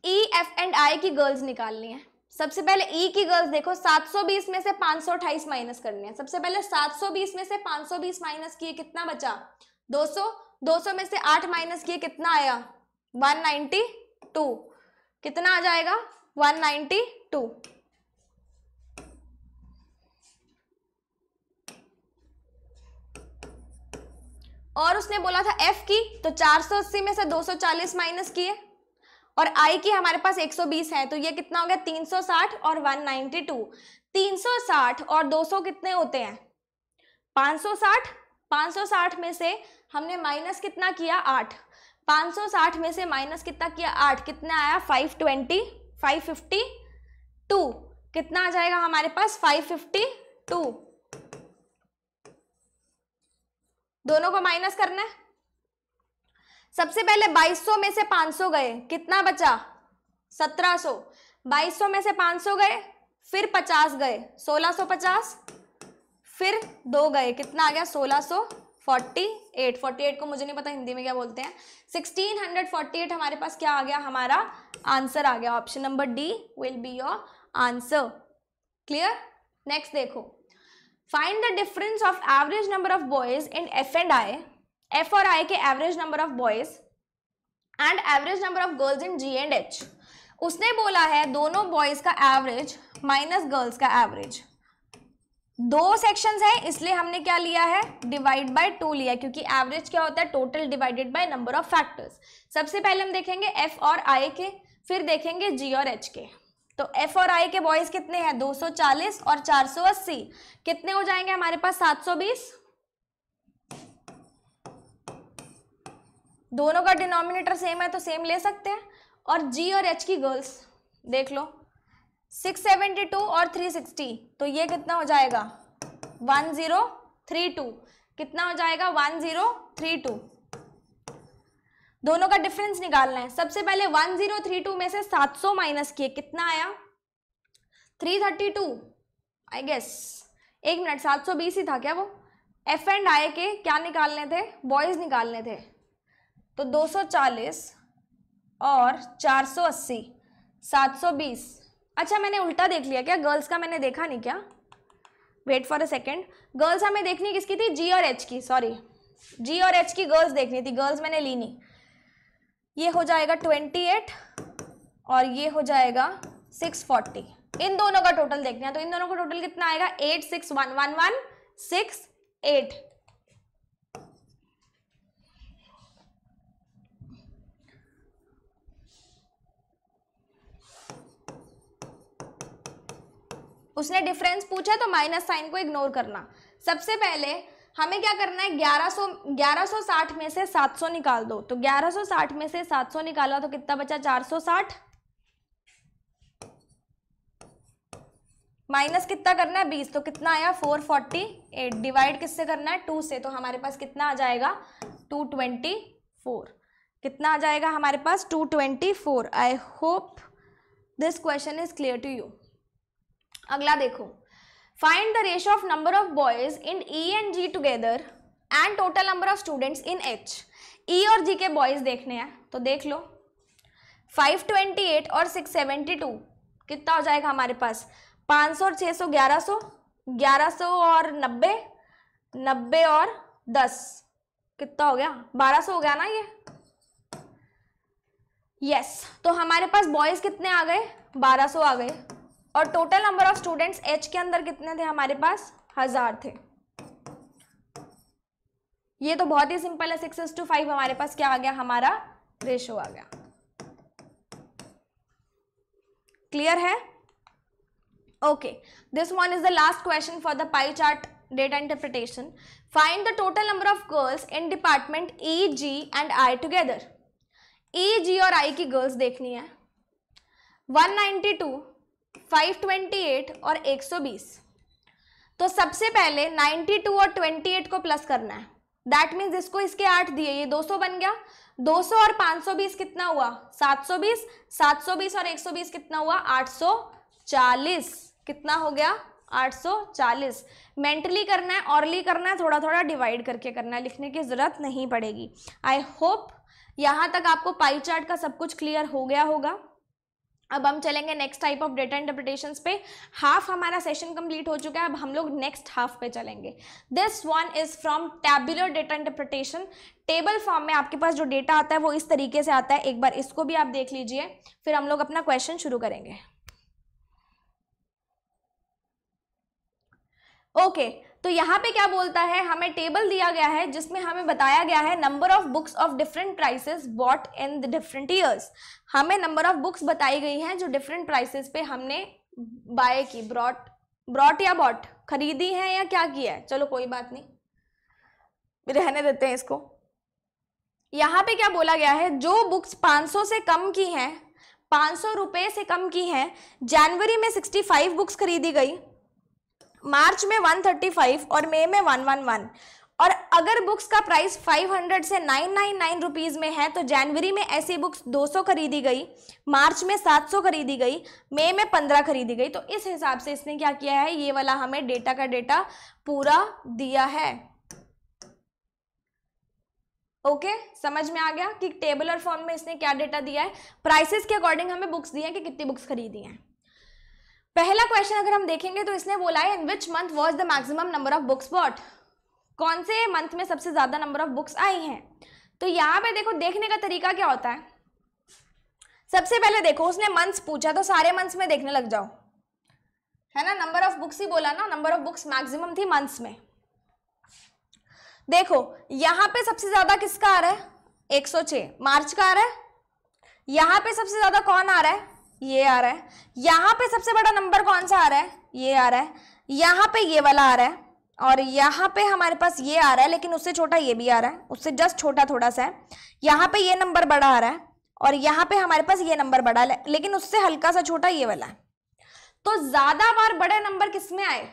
E F and आई की गर्ल्स निकालनी है। सबसे पहले ई की गर्ल्स देखो 720 में से 528 माइनस करनी है। सबसे पहले 720 में से 520 माइनस किए कितना बचा 200, 200 में से 8 माइनस किए कितना आया 192, कितना आ जाएगा 192। और उसने बोला था f की, तो 480 में से 240 माइनस किए, और i की हमारे पास 120 है, तो ये कितना हो गया 360 और 192। 360 और 200 कितने होते हैं 560। 560 में से हमने माइनस कितना किया 8, 560 में से माइनस कितना किया 8, कितना आया 520, 552, कितना आ जाएगा हमारे पास 552। दोनों को माइनस करना है। सबसे पहले 2200 में से 500 गए, कितना बचा 1700। 2200 में से 500 गए, फिर 50 गए 1650, फिर 2 गए, कितना आ गया 1648। 48 को मुझे नहीं पता हिंदी में क्या बोलते हैं। 1648 हमारे पास क्या आ गया, हमारा आंसर आ गया। Option number D will be your answer. Clear. Next देखो, find the difference of average number of boys in F and I. F और आई के average number of boys and average number of girls in G and H. उसने बोला है दोनों boys का average minus girls का average. 2 sections है, इसलिए हमने क्या लिया है डिवाइड बाय 2 लिया, क्योंकि एवरेज क्या होता है total divided by number of factors. सबसे पहले हम देखेंगे एफ और आई के, फिर देखेंगे जी और एच के। तो एफ और आई के बॉयज कितने हैं 240 और 480, कितने हो जाएंगे हमारे पास 720। दोनों का डिनोमिनेटर सेम है तो सेम ले सकते हैं। और जी और एच की गर्ल्स देख लो 672 और 360, तो ये कितना हो जाएगा 1032, कितना हो जाएगा 1032। दोनों का डिफरेंस निकालना है। सबसे पहले 1032 में से 700 माइनस किए, कितना आया 332 आई गेस। 1 मिनट, 720 ही था क्या वो। एफ एंड आई के क्या निकालने थे, बॉयज निकालने थे, तो 240 और 480 720। अच्छा मैंने उल्टा देख लिया क्या, गर्ल्स का मैंने देखा नहीं क्या। Wait for a second, girls हमें देखनी किसकी थी जी और एच की, सॉरी जी और एच की गर्ल्स देखनी थी, गर्ल्स मैंने ली नहीं। ये हो जाएगा 28 और ये हो जाएगा 640। इन दोनों का टोटल देखना है, तो इन दोनों का टोटल कितना आएगा 8611168। उसने डिफरेंस पूछा तो माइनस साइन को इग्नोर करना। सबसे पहले हमें क्या करना है 1160 में से 700 निकाल दो, तो 1160 में से 700 निकाला तो कितना बचा 460, माइनस कितना करना है 20, तो कितना आया 448। डिवाइड किससे करना है 2 से, तो हमारे पास कितना आ जाएगा 224। कितना आ जाएगा हमारे पास 224। I hope this question is clear to you. अगला देखो, find the ratio of number of boys in E and G together and total number of students in H. E और जी के बॉयज देखने हैं, तो देख लो 528 और 672 कितना हो जाएगा हमारे पास 500 और 600 1100, 1100 और 90, 90 और 10 कितना हो गया 1200 हो गया ना ये। यस, तो हमारे पास बॉयज कितने आ गए 1200 आ गए, और total number of students H के अंदर कितने थे हमारे पास 1000 थे। ये तो बहुत ही सिंपल है, 6:5 हमारे पास क्या आ गया हमारा रेशो आ गया। क्लियर है। Okay, this one is the last question for the pie chart data interpretation. Find the total number of girls in department E G and I together. E G और I की girls देखनी है 192, 528 और 120। तो सबसे पहले 92 और 28 को प्लस करना है, दैट मीन्स इसको इसके 8 दिए, ये 200 बन गया। 200 और 520 कितना हुआ 720, 720 और 120 कितना हुआ 840, कितना हो गया 840। मेंटली करना है, ऑरली करना है, थोड़ा थोड़ा डिवाइड करके करना है, लिखने की जरूरत नहीं पड़ेगी। आई होप यहाँ तक आपको पाई चार्ट का सब कुछ क्लियर हो गया होगा। अब हम चलेंगे next type of data interpretations पे। हाफ हमारा सेशन कंप्लीट हो चुका है, अब हम लोग नेक्स्ट हाफ पे चलेंगे। This one is from tabular data interpretation. Table form में आपके पास जो डेटा आता है वो इस तरीके से आता है, एक बार इसको भी आप देख लीजिए, फिर हम लोग अपना क्वेश्चन शुरू करेंगे। ओके, तो यहाँ पे क्या बोलता है, हमें टेबल दिया गया है जिसमें हमें बताया गया है number of books of different prices bought in the different years. हमें नंबर ऑफ बुक्स बताई गई हैं जो डिफरेंट प्राइसेस पे हमने बाय की, ब्रॉट या बॉट, खरीदी है या क्या किया है, चलो कोई बात नहीं, रहने देते हैं इसको। यहाँ पे क्या बोला गया है, जो बुक्स 500 से कम की हैं, 500 रुपए से कम की हैं, जनवरी में 65 बुक्स खरीदी गई, मार्च में 135 और मई में 111, और अगर बुक्स का प्राइस 500 से 999 रुपीज में है तो जनवरी में ऐसी बुक्स 200 खरीदी गई, मार्च में 700 खरीदी गई, मई में 15 खरीदी गई। तो इस हिसाब से इसने क्या किया है, ये वाला हमें डेटा का डेटा पूरा दिया है। ओके, समझ में आ गया कि टेबुलर फॉर्म में इसने क्या डेटा दिया है, प्राइसेस के अकॉर्डिंग हमें बुक्स दी है कि कितनी बुक्स खरीदी हैं। पहला क्वेश्चन अगर हम देखेंगे तो इसने बोला है in which month was the maximum number of books bought, कौन से मंथ में सबसे ज्यादा नंबर ऑफ बुक्स आई हैं। तो यहाँ पे देखो, देखने का तरीका क्या होता है, सबसे पहले देखो उसने मंथ्स पूछा तो सारे मंथ्स में देखने लग जाओ, है ना, नंबर ऑफ बुक्स ही बोला ना, नंबर ऑफ बुक्स मैक्सिमम थी मंथ्स में। देखो यहाँ पे सबसे ज्यादा किसका आ रहा है, 106 मार्च का आ रहा है, यहाँ पे सबसे ज्यादा कौन आ रहा है, ये आ रहा है, यहाँ पे सबसे बड़ा नंबर कौन सा आ रहा है, ये आ रहा है, यहाँ पे ये वाला आ रहा है, और यहाँ पे हमारे पास ये आ रहा है लेकिन उससे छोटा ये भी आ रहा है, उससे जस्ट छोटा थोड़ा सा है, यहाँ पे ये नंबर बड़ा आ रहा है, और यहाँ पे हमारे पास ये नंबर बड़ा है लेकिन उससे हल्का सा छोटा ये वाला है। तो ज्यादा बार बड़े नंबर किस में आए,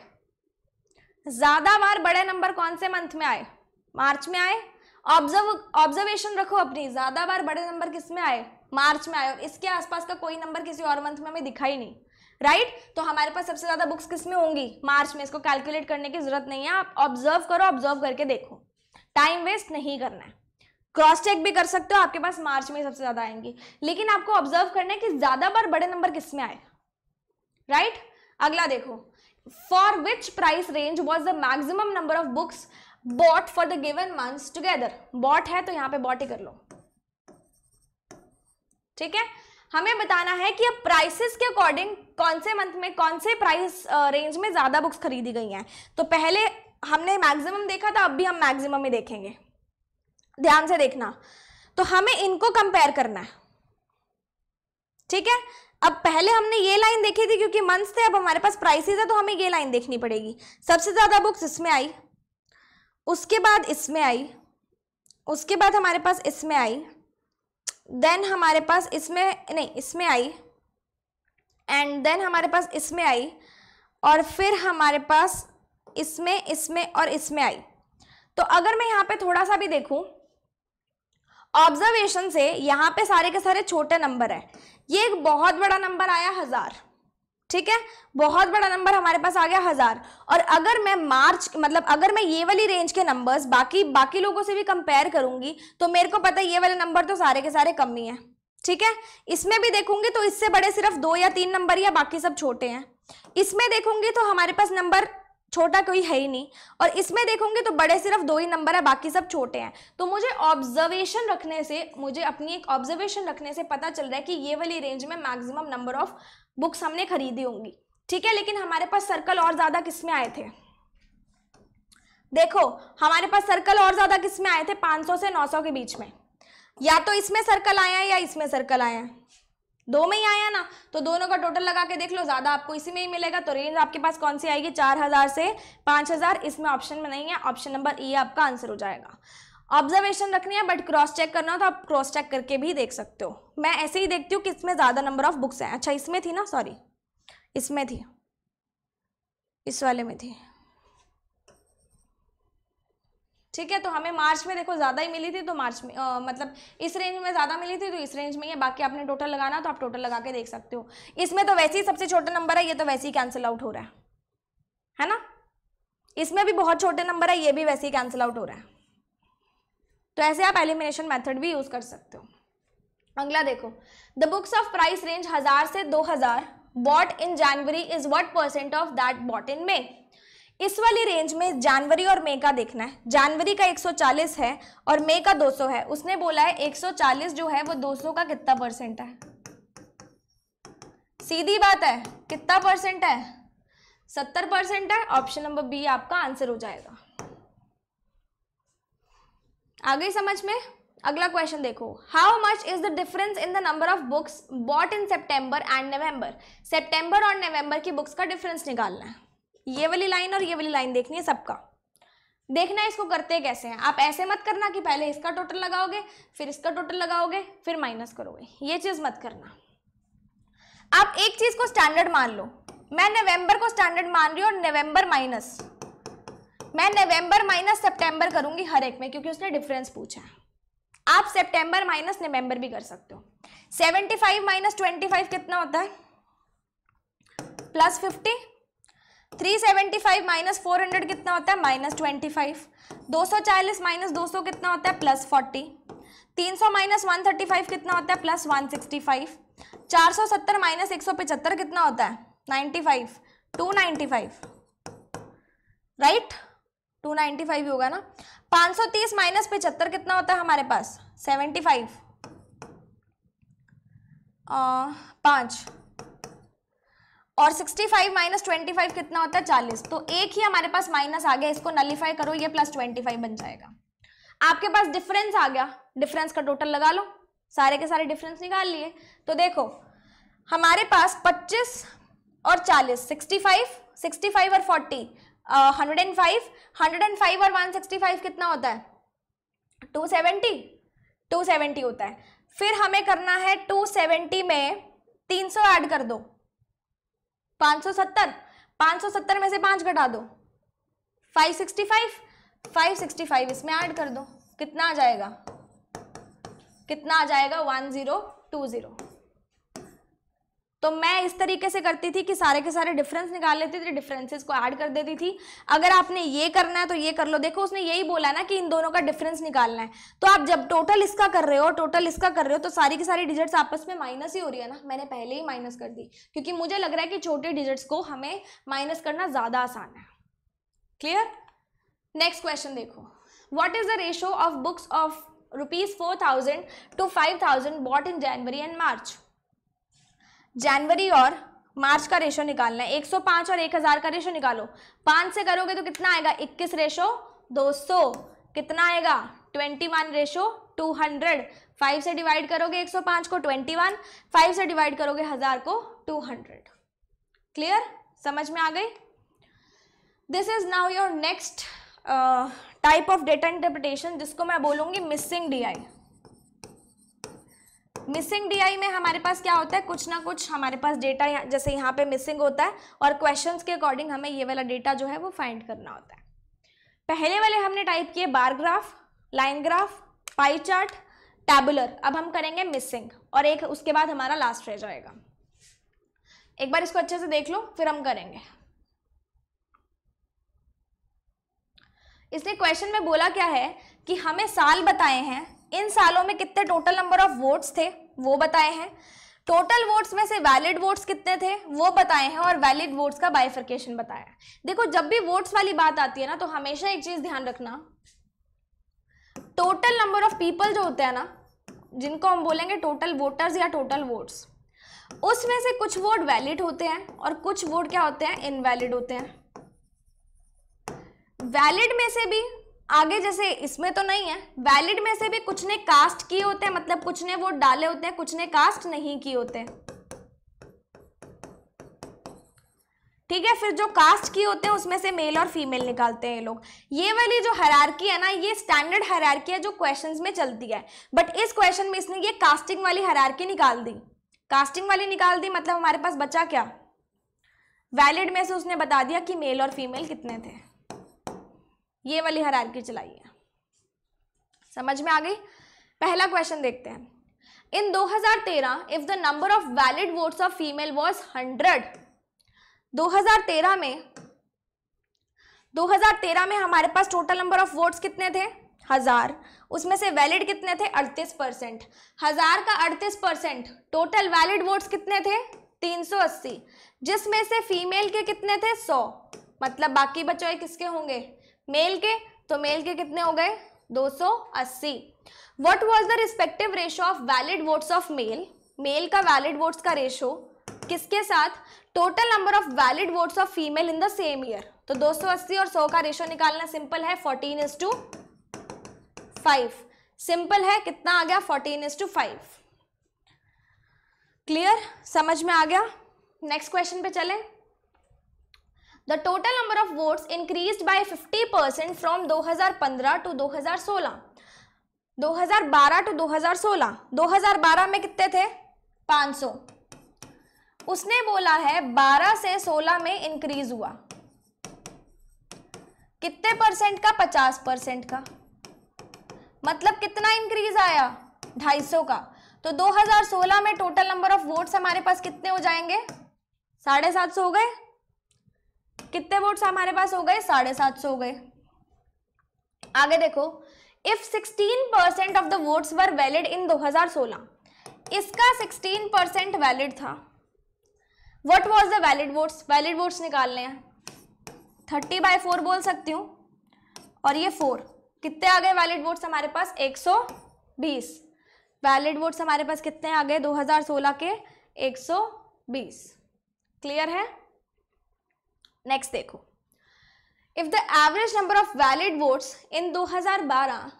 ज्यादा बार बड़े नंबर कौन से मंथ में आए, मार्च में आए। ऑब्जर्वेशन रखो अपनी, ज्यादा बार बड़े नंबर किस में आए, मार्च में आए, और इसके आसपास का कोई नंबर किसी और मंथ में हमें दिखा ही नहीं, राइट। तो हमारे पास सबसे ज्यादा बुक्स किस में होंगी, मार्च में। इसको कैलकुलेट करने की जरूरत नहीं है, आप ऑब्जर्व करो, ऑब्जर्व करके देखो, टाइम वेस्ट नहीं करना है। क्रॉस चेक भी कर सकते हो, आपके पास मार्च में सबसे ज्यादा आएंगी, लेकिन आपको ऑब्जर्व करना है कि ज्यादा बार बड़े नंबर किस में आए, राइट। अगला देखो, for which price range was the maximum number of books bought for the given months together. Bought है तो यहाँ पे बॉट ही कर लो, ठीक है। हमें बताना है कि अब प्राइसेस के अकॉर्डिंग कौन से मंथ में कौन से प्राइस रेंज में ज्यादा बुक्स खरीदी गई हैं। तो पहले हमने मैक्सिमम देखा था, अब भी हम मैक्सिमम ही देखेंगे, ध्यान से देखना। तो हमें इनको कंपेयर करना है, ठीक है। अब पहले हमने ये लाइन देखी थी क्योंकि मंथ्स थे, अब हमारे पास प्राइसेस है तो हमें ये लाइन देखनी पड़ेगी। सबसे ज्यादा बुक्स इसमें आई, उसके बाद इसमें आई, उसके बाद हमारे पास इसमें आई, देन हमारे पास इसमें नहीं इसमें आई, एंड देन हमारे पास इसमें आई, और फिर हमारे पास इसमें इसमें और इसमें आई। तो अगर मैं यहाँ पे थोड़ा सा भी देखूं ऑब्जर्वेशन से, यहाँ पे सारे के सारे छोटे नंबर है, ये एक बहुत बड़ा नंबर आया 1000, ठीक है, बहुत बड़ा नंबर हमारे पास आ गया 1000। और अगर मैं मार्च मतलब अगर मैं ये वाली रेंज के नंबर्स बाकी लोगों से भी कंपेयर करूंगी तो मेरे को पता है ये वाले नंबर तो सारे के सारे कम ही हैं, ठीक है। इसमें भी देखूंगी तो इससे बड़े सिर्फ 2 या 3 नंबर या बाकी सब छोटे हैं। इसमें देखूंगी तो हमारे पास नंबर छोटा कोई है ही नहीं, और इसमें देखूंगी तो बड़े सिर्फ 2 ही नंबर है, बाकी सब छोटे हैं। तो मुझे ऑब्जर्वेशन रखने से, मुझे अपनी एक ऑब्जर्वेशन रखने से पता चल रहा है कि ये वाली रेंज में मैक्सिमम नंबर ऑफ बुक्स हमने खरीदी होंगी, ठीक है। लेकिन हमारे पास सर्कल और ज्यादा किस में आए थे, देखो हमारे पास सर्कल और ज्यादा किस में आए थे, 500 से 900 के बीच में। या तो इसमें सर्कल आया है या इसमें सर्कल आया है, दो में ही आया ना, तो दोनों का टोटल लगा के देख लो, ज्यादा आपको इसी में ही मिलेगा। तो रेंज आपके पास कौन सी आएगी, 4000 से 5000। इसमें ऑप्शन में नहीं है, ऑप्शन नंबर ई आपका आंसर हो जाएगा। ऑब्जर्वेशन रखनी है, बट क्रॉस चेक करना हो तो आप क्रॉस चेक करके भी देख सकते हो। मैं ऐसे ही देखती हूँ कि इसमें ज्यादा नंबर ऑफ बुक्स हैं। अच्छा इसमें थी ना, सॉरी इसमें थी, इस वाले में थी, ठीक है। तो हमें मार्च में देखो ज्यादा ही मिली थी, तो मार्च में मतलब इस रेंज में ज्यादा मिली थी तो इस रेंज में ही है। बाकी आपने टोटल लगाना तो आप टोटल लगा के देख सकते हो। इसमें तो वैसे ही सबसे छोटा नंबर है, ये तो वैसे ही कैंसिल आउट हो रहा है ना। इसमें भी बहुत छोटे नंबर है, ये भी वैसे ही कैंसिल आउट हो रहा है। तो ऐसे आप एलिमिनेशन मेथड भी यूज कर सकते हो। अगला देखो, the books of price range 1000 से 2000 bought in January is what percent of that bought in May. इस वाली रेंज में जनवरी और मई का देखना है। जनवरी का 140 है और मई का 200 है। उसने बोला है 140 जो है वो 200 का कितना परसेंट है। सीधी बात है, कितना परसेंट है, 70% है। ऑप्शन नंबर बी आपका आंसर हो जाएगा। आ गई समझ में। अगला क्वेश्चन देखो, how much is the difference in the number of books bought in September and November. सितंबर और नवंबर की बुक्स का डिफरेंस निकालना है। ये वाली लाइन और ये वाली लाइन देखनी है सबका। देखना है इसको करते कैसे हैं। आप ऐसे मत करना कि पहले इसका टोटल लगाओगे फिर इसका टोटल लगाओगे फिर माइनस करोगे, ये चीज मत करना। आप एक चीज को स्टैंडर्ड मान लो। मैं नवंबर को स्टैंडर्ड मान रही हूँ और नवंबर माइनस, मैं नवंबर माइनस सितंबर करूंगी हर एक में, क्योंकि उसने डिफरेंस पूछा है। आप सितंबर माइनस नवंबर भी कर सकते हो। 75 माइनस 25 कितना होता है, प्लस 50। 375 माइनस 400 कितना होता है, माइनस 25। 240 माइनस 200 कितना होता है, प्लस 40। 300 माइनस 135 कितना होता है, प्लस 165। 470 माइनस 175 कितना होता है, 95। 295 राइट, 295 होगा ना। 530 माइनस 75 कितना होता है हमारे पास, 75। 5 और 65 माइनस 25 कितना होता है, 40। तो एक ही हमारे पास माइनस आ गया, इसको नलीफाई करो, ये प्लस 25 बन जाएगा। आपके पास डिफरेंस आ गया, डिफरेंस का टोटल लगा लो। सारे के सारे डिफरेंस निकाल लिए। तो देखो हमारे पास 25 और 40, 65 और 40, 105, 105 और 165 कितना होता है, 270 होता है। फिर हमें करना है 270 में 300 ऐड कर दो, 570 में से 5 घटा दो, 565 इसमें ऐड कर दो, कितना आ जाएगा, 1020। तो मैं इस तरीके से करती थी कि सारे के सारे डिफरेंस निकाल लेती थी, डिफरेंसेस को ऐड कर देती थी। अगर आपने ये करना है तो ये कर लो। देखो उसने यही बोला ना कि इन दोनों का डिफरेंस निकालना है, तो आप जब टोटल इसका कर रहे हो टोटल इसका कर रहे हो तो सारी की सारी डिजिट्स आपस में माइनस ही हो रही है ना। मैंने पहले ही माइनस कर दी क्योंकि मुझे लग रहा है कि छोटे डिजिट्स को हमें माइनस करना ज्यादा आसान है। क्लियर। नेक्स्ट क्वेश्चन देखो, what is the ratio of books of ₹4,000 to 5,000 bought in January and March. जनवरी और मार्च का रेशो निकालना है। 105 और 1000 का रेशो निकालो। 5 से करोगे तो कितना आएगा, 21 रेशो 200 कितना आएगा, 21 रेशो 200। 5 से डिवाइड करोगे 105 को 21, 5 से डिवाइड करोगे 1000 को 200। क्लियर, समझ में आ गई। This is now your next type of data interpretation, जिसको मैं बोलूंगी मिसिंग डीआई। मिसिंग डीआई में हमारे पास क्या होता है, कुछ ना कुछ हमारे पास डेटा जैसे यहाँ पे मिसिंग होता है और क्वेश्चंस के अकॉर्डिंग हमें ये वाला डेटा जो है वो फाइंड करना होता है। पहले वाले हमने टाइप किए bar graph, line graph, pie chart, tabular. अब हम करेंगे मिसिंग और एक उसके बाद हमारा लास्ट रह जाएगा। एक बार इसको अच्छे से देख लो फिर हम करेंगे। इसने क्वेश्चन में बोला क्या है कि हमें साल बताए हैं, इन सालों में कितने टोटल नंबर ऑफ वोट्स थे वो बताए हैं, टोटल वोट्स में से वैलिड वोट्स कितने थे वो बताए हैं और वैलिड वोट्स का बाइफर्केशन बताया है। देखो जब भी वोट्स वाली बात आती है ना तो हमेशा एक चीज ध्यान रखना, टोटल नंबर ऑफ पीपल जो होते हैं ना, जिनको हम बोलेंगे टोटल वोटर्स या टोटल वोट्स, उसमें से कुछ वोट वैलिड होते हैं और कुछ वोट क्या होते हैं, इनवैलिड होते हैं। वैलिड में से भी आगे जैसे इसमें तो नहीं है, वैलिड में से भी कुछ ने कास्ट किए होते हैं, मतलब कुछ ने वोट डाले होते हैं, कुछ ने कास्ट नहीं किए होते हैं। ठीक है, फिर जो कास्ट किए होते हैं उसमें से मेल और फीमेल निकालते हैं ये लोग। ये वाली जो हायरार्की है ना, ये स्टैंडर्ड हायरार्की है जो क्वेश्चंस में चलती है, बट इस क्वेश्चन में इसने ये कास्टिंग वाली हायरार्की निकाल दी। कास्टिंग वाली निकाल दी मतलब हमारे पास बचा क्या, वैलिड में से उसने बता दिया कि मेल और फीमेल कितने थे। ये वाली हायरार्की चलाई है, समझ में आ गई। पहला क्वेश्चन देखते हैं। इन 2013 if the number of valid votes of female was 100, 2013 में हमारे पास टोटल नंबर ऑफ वोट्स कितने थे, 1000, उसमें से वैलिड कितने थे 38%। 1000 का 38%, टोटल वैलिड वोट्स कितने थे 380, जिसमें से फीमेल के कितने थे 100, मतलब बाकी बचे किसके होंगे मेल के, तो मेल के कितने हो गए 280। What was the respective ratio of valid votes of male, male का वैलिड वोट्स का रेशो किसके साथ, total number of valid votes of female in the same year. तो 280 और 100 का रेशो निकालना सिंपल है 14:5, सिंपल है, कितना आ गया 14:5। क्लियर, समझ में आ गया। नेक्स्ट क्वेश्चन पे चले। The total number of votes increased by 50% from 2015 to 2016। 2012 to 2016, 2012 में कितने थे 500, उसने बोला है 12 से 16 में इंक्रीज हुआ, कितने परसेंट का 50% का, मतलब कितना इंक्रीज आया 250 का। तो 2016 में टोटल नंबर ऑफ वोट्स हमारे पास कितने हो जाएंगे 750 हो गए, कितने वोट्स हमारे पास हो गए 750 हो गए। आगे देखो, if 16% of the votes were valid in 2016, इसका 16% वैलिड था। What was the valid votes, valid votes निकालने हैं, 30/4 बोल सकती हूँ, और ये 4, कितने आ गए वैलिड वोट्स हमारे पास 120। वैलिड वोट्स हमारे पास कितने आ गए 2016 के 120। क्लियर है। नेक्स्ट देखो, if the average number of valid votes in 2012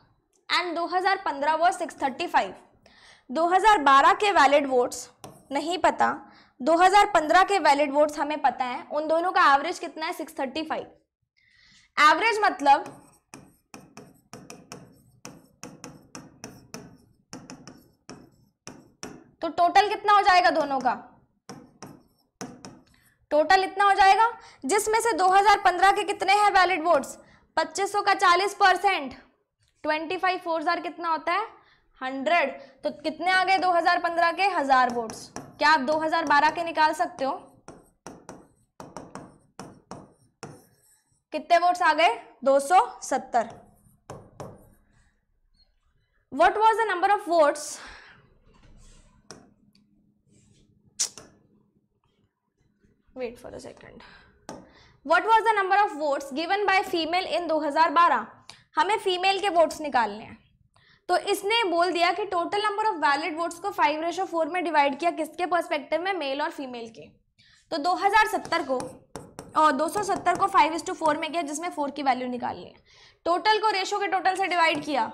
and 2015 was 635, 2012 के वैलिड वोट्स नहीं पता, 2015 के वैलिड वोट्स हमें पता है, उन दोनों का एवरेज कितना है 635। एवरेज मतलब तो टोटल कितना हो जाएगा दोनों का, टोटल इतना हो जाएगा, जिसमें से 2015 के कितने हैं वैलिड वोट्स 2500 का 40%, 25 4 कितना होता है 100, तो कितने आ गए 2015 के 1000 वोट्स। क्या आप 2012 के निकाल सकते हो, कितने वोट्स आ गए 270। What was the number of votes, wait for a second, what was the number of votes given by female in 2012, हमें फीमेल के वोट्स निकालने हैं। तो इसने बोल दिया कि total number of valid votes को 5:4 में डिवाइड किया, किसके पर्सपेक्टिव में, मेल और फीमेल के। तो 2070 को और 270 को 5:4 में किया, जिसमें 4 की वैल्यू निकालनी है। टोटल को रेशो के टोटल से डिवाइड किया,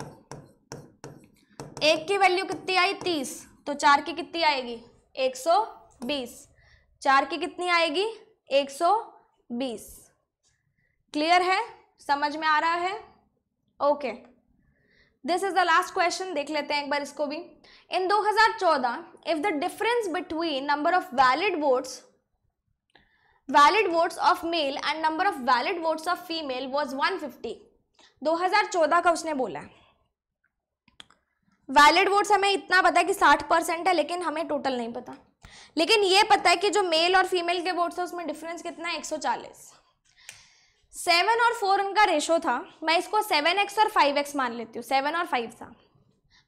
1 की वैल्यू कितनी आई 30, तो 4 की कितनी आएगी 120, 4 की कितनी आएगी 120। क्लियर है, समझ में आ रहा है। Okay, this is the last question, देख लेते हैं एक बार इसको भी। इन 2014 if the difference between number of valid votes of male and number of valid votes of female was 150, 2014 का उसने बोला है। वैलिड वोट्स हमें इतना पता है कि 60% है, लेकिन हमें टोटल नहीं पता। लेकिन ये पता है कि जो मेल और फीमेल के वोट्स है उसमें डिफरेंस कितना है 140। 7 और 4 उनका रेशो था, मैं इसको 7x और 5x मान लेती हूँ, 7 और 5 था,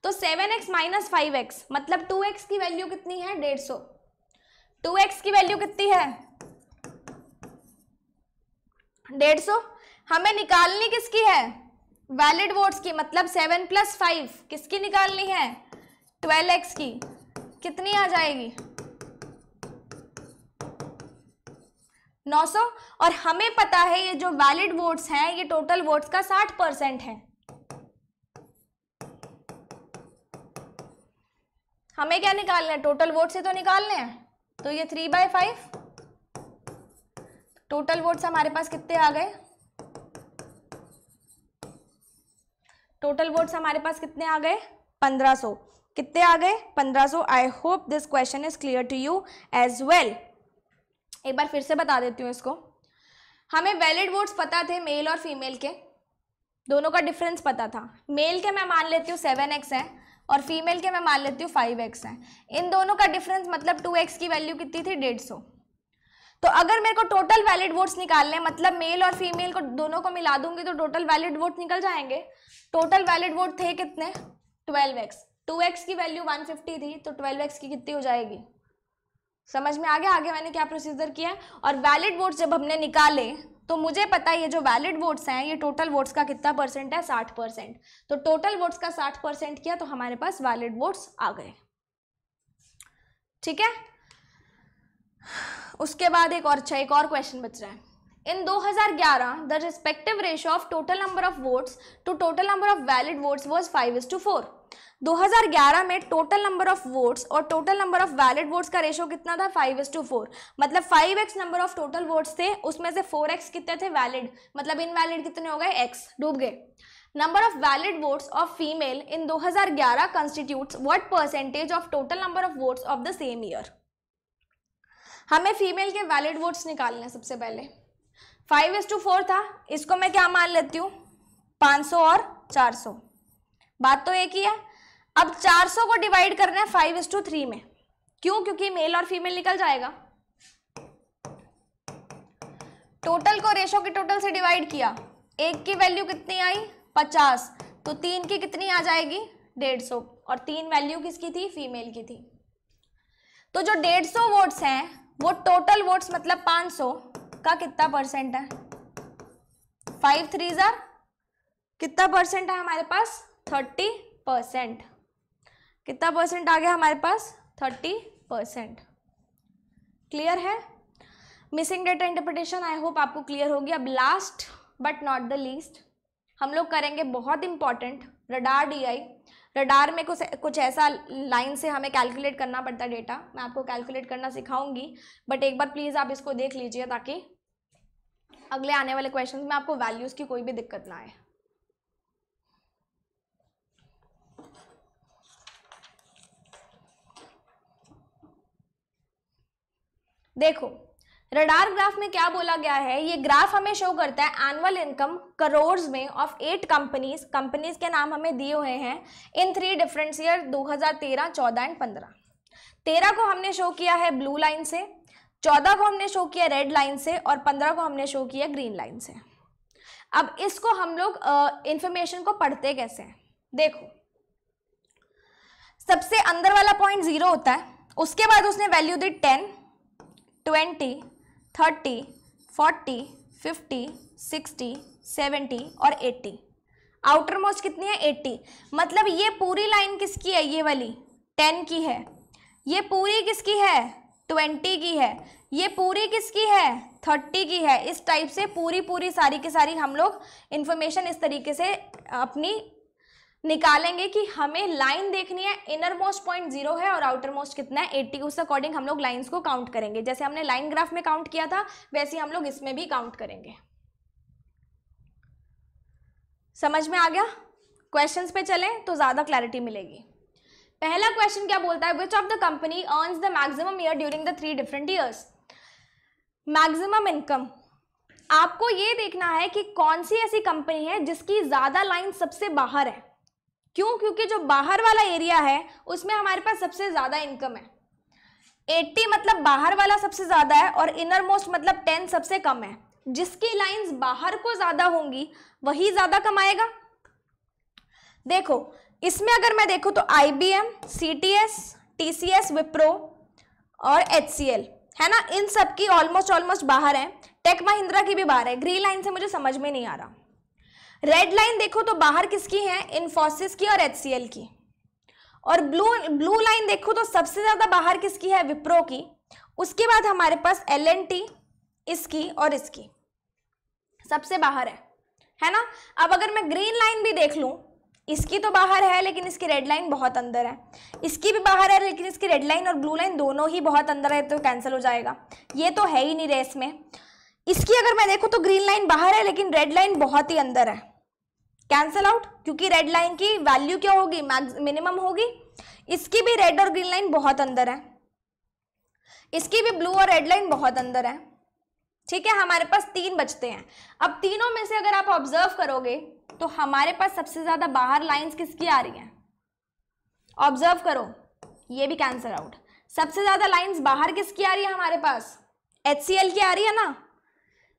तो 7x माइनस 5x मतलब 2x की वैल्यू कितनी है 150, 2x की वैल्यू कितनी है 150। हमें निकालनी किसकी है वैलिड वोट्स की, मतलब 7 + 5 किसकी निकालनी है 12x की, कितनी आ जाएगी 900। और हमें पता है ये जो वैलिड वोट्स हैं ये टोटल वोट्स का 60% है। हमें क्या निकालना है, टोटल वोट से तो निकालने हैं, तो ये 3/5, टोटल वोट्स हमारे पास कितने आ गए, टोटल वोट्स हमारे पास कितने आ गए 1500, कितने आ गए 1500। I hope this question is clear to you as well. एक बार फिर से बता देती हूँ इसको। हमें वैलिड वोट्स पता थे मेल और फीमेल के, दोनों का डिफरेंस पता था। मेल के मैं मान लेती हूँ 7x है और फीमेल के मैं मान लेती हूँ 5x है। इन दोनों का डिफरेंस मतलब 2x की वैल्यू कितनी थी 150। तो अगर मेरे को टोटल वैलिड वोट्स निकालने, मतलब मेल और फीमेल को दोनों को मिला दूंगी तो टोटल वैलिड वोट निकल जाएंगे। टोटल वैलिड वोट थे कितने? 12x। 2x की वैल्यू 150 थी तो 12x की कितनी हो जाएगी? समझ में आ गया आगे मैंने क्या प्रोसीजर किया? और वैलिड वोट्स जब हमने निकाले तो मुझे पता है ये जो वैलिड वोट्स हैं ये टोटल वोट्स का कितना परसेंट है? 60%। तो टोटल वोट्स का 60% किया तो हमारे पास वैलिड वोट्स आ गए। ठीक है, उसके बाद एक और क्वेश्चन बच रहा है। In 2011 the respective ratio of total number of votes to total number of valid votes was 5:4। 2011 में टोटल नंबर ऑफ वोट्स और total number of valid votes का रेशियो कितना था? 5:4। मतलब 5x number of total votes थे, उसमें से 4x कितने थे? वैलिड। मतलब इनवैलिड कितने हो गए? x, डूब गए। Number of valid votes of female in 2011 constitutes what percentage of total number of votes of the same year? हमें फीमेल के वैलिड वोट्स निकालने हैं। सबसे पहले 5:4 था, इसको मैं क्या मान लेती हूँ? 500 और 400, बात तो एक ही है। अब 400 को डिवाइड करना है 5:3 में। क्यों? क्योंकि मेल और फीमेल निकल जाएगा। टोटल को रेशो की टोटल से डिवाइड किया, एक की वैल्यू कितनी आई? 50, तो 3 की कितनी आ जाएगी? 150। और 3 वैल्यू किसकी थी? फीमेल की थी। तो जो 150 वोट्स हैं वो टोटल वोट्स मतलब 500 का कितना परसेंट है? 5 3 कितना परसेंट है हमारे पास? 30%। कितना परसेंट आ गया हमारे पास? 30%। क्लियर है? Missing data interpretation I hope आपको क्लियर होगी। अब last but not the least हम लोग करेंगे बहुत इंपॉर्टेंट रडार DI। रडार में कुछ ऐसा लाइन से हमें कैलकुलेट करना पड़ता है डेटा। मैं आपको कैलकुलेट करना सिखाऊंगी, बट एक बार प्लीज़ आप इसको देख लीजिए ताकि अगले आने वाले क्वेश्चंस में आपको वैल्यूज़ की कोई भी दिक्कत ना आए। देखो रडार ग्राफ में क्या बोला गया है, ये ग्राफ हमें शो करता है एनुअल इनकम करोड़्स में ऑफ 8 कंपनीज के नाम हमें दिए हुए हैं इन 3 डिफरेंट ईयर 2013, 14 एंड 15। 13 को हमने शो किया है ब्लू लाइन से, 14 को हमने शो किया रेड लाइन से और 15 को हमने शो किया ग्रीन लाइन से। अब इसको हम लोग इंफॉर्मेशन को पढ़ते कैसे हैं? देखो सबसे अंदर वाला पॉइंट 0 होता है, उसके बाद उसने वैल्यू दी 10, 20, 30, 40, 50, 60, 70 और 80। आउटर मोस्ट कितनी है? 80। मतलब ये पूरी लाइन किसकी है? ये वाली 10 की है। ये पूरी किसकी है? 20 की है। ये पूरी किसकी है? 30 की है। इस टाइप से पूरी सारी की सारी हम लोग इंफॉर्मेशन इस तरीके से अपनी निकालेंगे कि हमें लाइन देखनी है, इनर मोस्ट पॉइंट 0 है और आउटर मोस्ट कितना है? 80। उस अकॉर्डिंग हम लोग लाइंस को काउंट करेंगे। जैसे हमने लाइन ग्राफ में काउंट किया था वैसे हम लोग इसमें भी काउंट करेंगे। समझ में आ गया? क्वेश्चंस पे चलें तो ज्यादा क्लैरिटी मिलेगी। पहला क्वेश्चन क्या बोलता है? Which of the company earns the maximum year during the 3 different years? Maximum income, आपको ये देखना है कि कौन सी ऐसी कंपनी है जिसकी ज्यादा लाइन सबसे बाहर है। क्यों? क्योंकि जो बाहर वाला एरिया है उसमें हमारे पास सबसे ज्यादा इनकम है। 80 मतलब बाहर वाला सबसे ज्यादा है और इनर मोस्ट मतलब 10 सबसे कम है। जिसकी लाइंस बाहर को ज्यादा होंगी वही ज्यादा कमाएगा। देखो इसमें अगर मैं देखूं तो IBM, CTS, TCS, विप्रो और HCL है ना, इन सब की ऑलमोस्ट बाहर है। टेक महिंद्रा की भी बाहर है। ग्रीन लाइन से मुझे समझ में नहीं आ रहा। रेड लाइन देखो तो बाहर किसकी है? इन्फोसिस की और HCL की। और ब्लू लाइन देखो तो सबसे ज्यादा बाहर किसकी है? विप्रो की। उसके बाद हमारे पास L&T, इसकी और इसकी सबसे बाहर है ना। अब अगर मैं ग्रीन लाइन भी देख लूं, इसकी तो बाहर है लेकिन इसकी रेड लाइन बहुत अंदर है, इसकी भी बाहर है लेकिन इसकी रेड लाइन और ब्लू लाइन दोनों ही बहुत अंदर है, तो कैंसिल हो जाएगा। ये तो है ही नहीं रेस में। इसकी अगर मैं देखूं तो ग्रीन लाइन बाहर है लेकिन रेड लाइन बहुत ही अंदर है, कैंसिल आउट, क्योंकि रेड लाइन की वैल्यू क्या होगी? मिनिमम होगी। इसकी भी रेड और ग्रीन लाइन बहुत अंदर है, इसकी भी ब्लू और रेड लाइन बहुत अंदर है। ठीक है, हमारे पास 3 बचते हैं। अब तीनों में से अगर आप ऑब्जर्व करोगे तो हमारे पास सबसे ज्यादा बाहर लाइंस किसकी आ रही हैं? ऑब्जर्व करो, ये भी कैंसिल आउट। सबसे ज्यादा लाइंस बाहर किसकी आ रही है हमारे पास? HCL की आ रही है ना,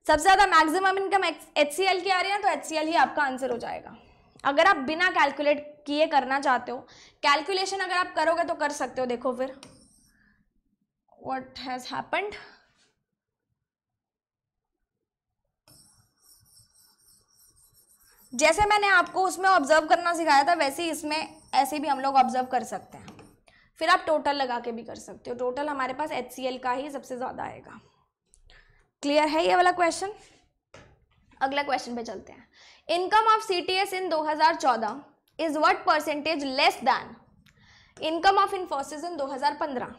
सबसे ज्यादा मैक्सिमम इनकम HCL की आ रही है, तो HCL ही आपका आंसर हो जाएगा। अगर आप बिना कैलकुलेट किए करना चाहते हो, कैलकुलेशन अगर आप करोगे तो कर सकते हो। देखो फिर व्हाट हैज हैपेंड, जैसे मैंने आपको उसमें ऑब्जर्व करना सिखाया था वैसे ही इसमें ऐसे भी हम लोग ऑब्जर्व कर सकते हैं। फिर आप टोटल लगा के भी कर सकते हो। टोटल हमारे पास HCL का ही सबसे ज्यादा आएगा। क्लियर है ये वाला क्वेश्चन? अगला क्वेश्चन पे चलते हैं। Income of CTS in 2014 is what percentage less than income of Infosys in 2015।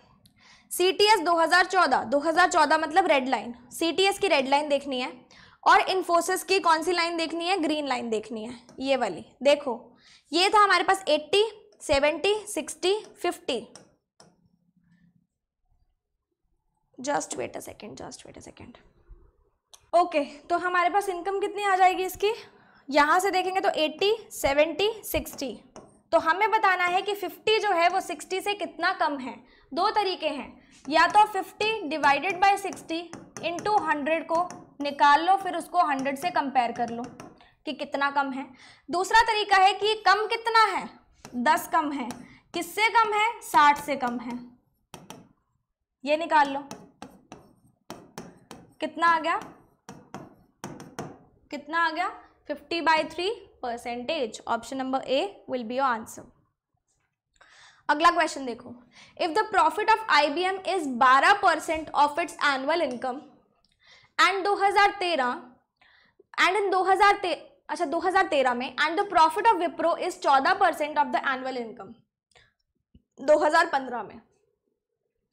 CTS 2014 मतलब रेड लाइन, CTS की रेड लाइन देखनी है और इन्फोसिस की कौन सी लाइन देखनी है? ग्रीन लाइन देखनी है, ये वाली। देखो ये था हमारे पास 80, 70, 60, 50। Just wait a second. Okay, तो हमारे पास इनकम कितनी आ जाएगी इसकी? यहां से देखेंगे तो 80, 70, 60। तो हमें बताना है कि 50 जो है वो 60 से कितना कम है। दो तरीके हैं, या तो 50 डिवाइडेड बाय 60 इंटू 100 को निकाल लो, फिर उसको 100 से कंपेयर कर लो कि कितना कम है। दूसरा तरीका है कि कम कितना है? 10 कम है। किससे कम है? 60 से कम है। ये निकाल लो, कितना आ गया? 50/3 percentage. Option number A will be your answer. अगला क्वेश्चन देखो। If the profit of IBM is 12% of its annual income and 2013 में and the profit of Wipro is 14% of the annual income 2015 में,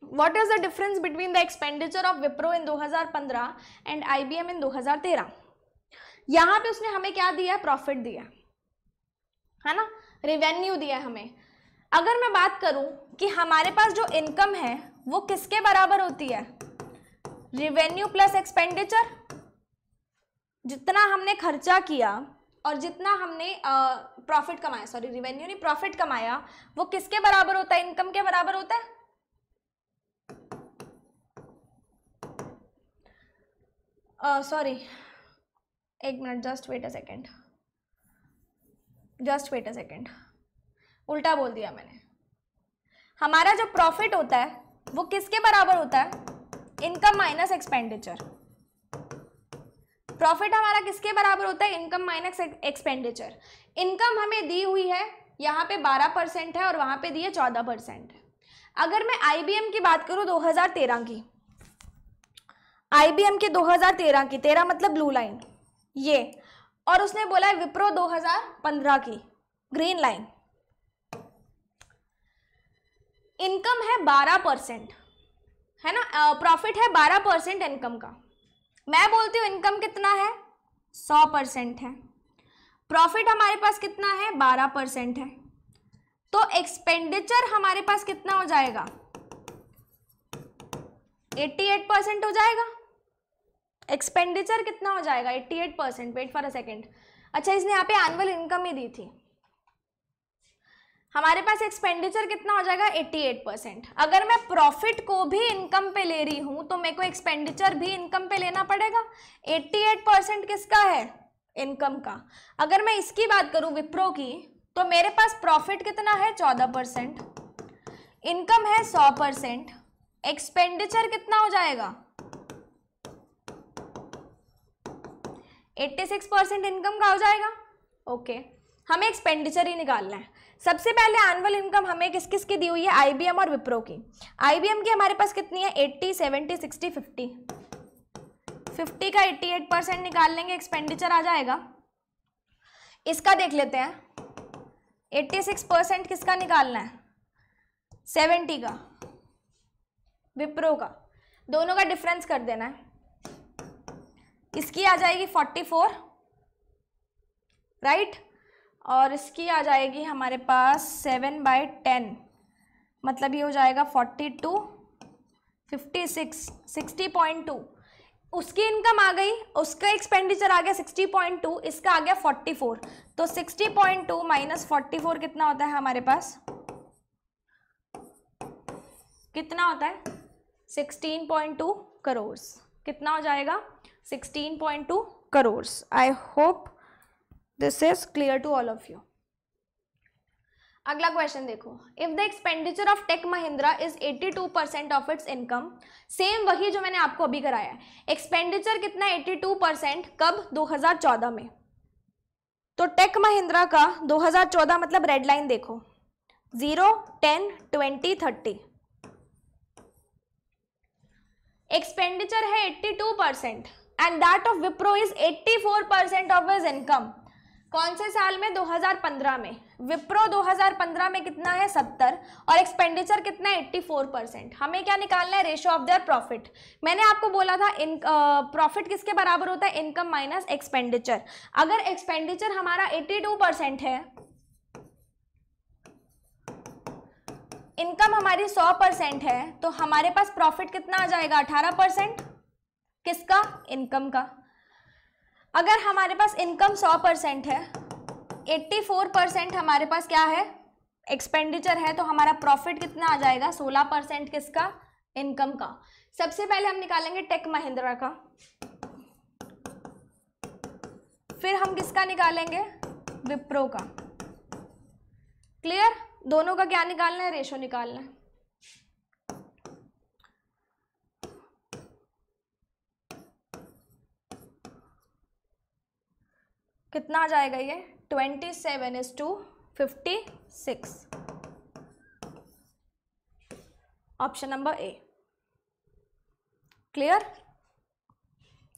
what is the difference between the expenditure of Wipro in 2015 and IBM इन 2013। यहां पे उसने हमें क्या दिया है? Profit दिया है ना, रेवेन्यू दिया है हमें। अगर मैं बात करूं कि हमारे पास जो इनकम है वो किसके बराबर होती है? Revenue plus expenditure. जितना हमने खर्चा किया और जितना हमने प्रॉफिट कमाया, सॉरी रेवेन्यू नहीं, प्रॉफिट कमाया, वो किसके बराबर होता है? इनकम के बराबर होता है। सॉरी एक minute, just wait a second, उल्टा बोल दिया मैंने। हमारा जो प्रॉफिट होता है वो किसके बराबर होता है? Income minus expenditure. प्रॉफिट हमारा किसके बराबर होता है? Income minus expenditure. इनकम हमें दी हुई है यहाँ पे 12% है और वहां पे दी है 14% है। अगर मैं IBM की बात करूं 2013 की, IBM के 2013 की, 13 मतलब ब्लू लाइन ये, और उसने बोला है विप्रो 2015 की, ग्रीन लाइन। इनकम है 12%, है ना, प्रॉफिट है 12% इनकम का। मैं बोलती हूँ इनकम कितना है? 100% है। प्रॉफिट हमारे पास कितना है? 12% है। तो एक्सपेंडिचर हमारे पास कितना हो जाएगा? 88% हो जाएगा। एक्सपेंडिचर कितना हो जाएगा? 88%। Wait for a second. अच्छा, इसने यहाँ पे एनुअल इनकम ही दी थी। हमारे पास एक्सपेंडिचर कितना हो जाएगा? 88%। अगर मैं प्रॉफिट को भी इनकम पे ले रही हूं तो मेरे को एक्सपेंडिचर भी इनकम पे लेना पड़ेगा। 88% किसका है? इनकम का। अगर मैं इसकी बात करूं विप्रो की, तो मेरे पास प्रॉफिट कितना है? 14%, इनकम है 100%, एक्सपेंडिचर कितना हो जाएगा? 86% इनकम का हो जाएगा। ओके, हमें एक्सपेंडिचर ही निकालना है। सबसे पहले एनुअल इनकम हमें किस किस की दी हुई है? IBM और विप्रो की। IBM की हमारे पास कितनी है? 80, 70, 60, 50। 50 का 88% निकाल लेंगे, एक्सपेंडिचर आ जाएगा। इसका देख लेते हैं, 86% किसका निकालना है? 70 का, विप्रो का। दोनों का डिफरेंस कर देना है। इसकी आ जाएगी 44, राइट, और इसकी आ जाएगी हमारे पास 7/10, मतलब ये हो जाएगा 42, 56, 60.2। उसकी इनकम आ गई, उसका एक्सपेंडिचर आ गया 60.2, इसका आ गया 44। तो 60.2 माइनस 44 कितना होता है हमारे पास? कितना होता है? 16.2 करोड़। कितना हो जाएगा? 16.2 crore. I hope this is clear to all of you. अगला क्वेश्चन देखो, if the expenditure of tech Mahindra is 82% of its income. Same वही जो मैंने आपको अभी कराया है। एक्सपेंडिचर कितना? 82%। कब? 2014 में। तो टेक महिंद्रा का 2014 मतलब रेड लाइन देखो, 0, 10, 20, 30। एक्सपेंडिचर है 82% and that of Wipro is 84% of his income. कौन से साल में? 2015 में। विप्रो 2015 में कितना है? 70 और एक्सपेंडिचर कितना है? 84%। हमें क्या निकालना है? Ratio of their profit. मैंने आपको बोला था प्रॉफिट किसके बराबर होता है? Income minus expenditure. अगर एक्सपेंडिचर हमारा 82% है, इनकम हमारी 100% है, तो हमारे पास प्रॉफिट कितना आ जाएगा? 18%। किसका? इनकम का। अगर हमारे पास इनकम 100% है, 84% हमारे पास क्या है? एक्सपेंडिचर है, तो हमारा प्रॉफिट कितना आ जाएगा? 16%। किसका? इनकम का। सबसे पहले हम निकालेंगे टेक महिंद्रा का, फिर हम किसका निकालेंगे? विप्रो का। क्लियर? दोनों का क्या निकालना है? रेशो निकालना है। कितना आ जाएगा ये? 27:56। Option number A. Clear?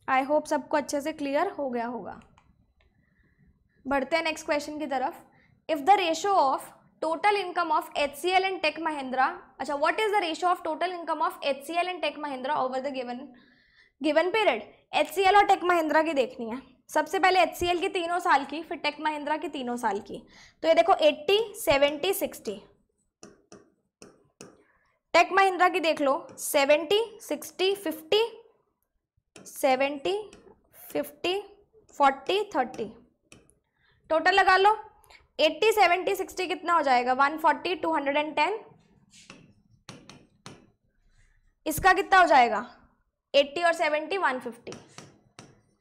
I hope सबको अच्छे से क्लियर हो गया होगा। बढ़ते हैं नेक्स्ट क्वेश्चन की तरफ। If the ratio of total income of HCL and Tech Mahindra, अच्छा, what is the ratio of total income of HCL and Tech Mahindra over the given period? HCL और टेक महिंद्रा की देखनी है। सबसे पहले HCL की 3 साल की, फिर टेक महिंद्रा की 3 साल की। तो ये देखो 80, 70, 60। टेक महिंद्रा की देख लो 70, 60, 50, 70, 50, 40, 30। टोटल लगा लो 80, 70, 60 कितना हो जाएगा? 140, 210। इसका कितना हो जाएगा? 80 और 70, 150।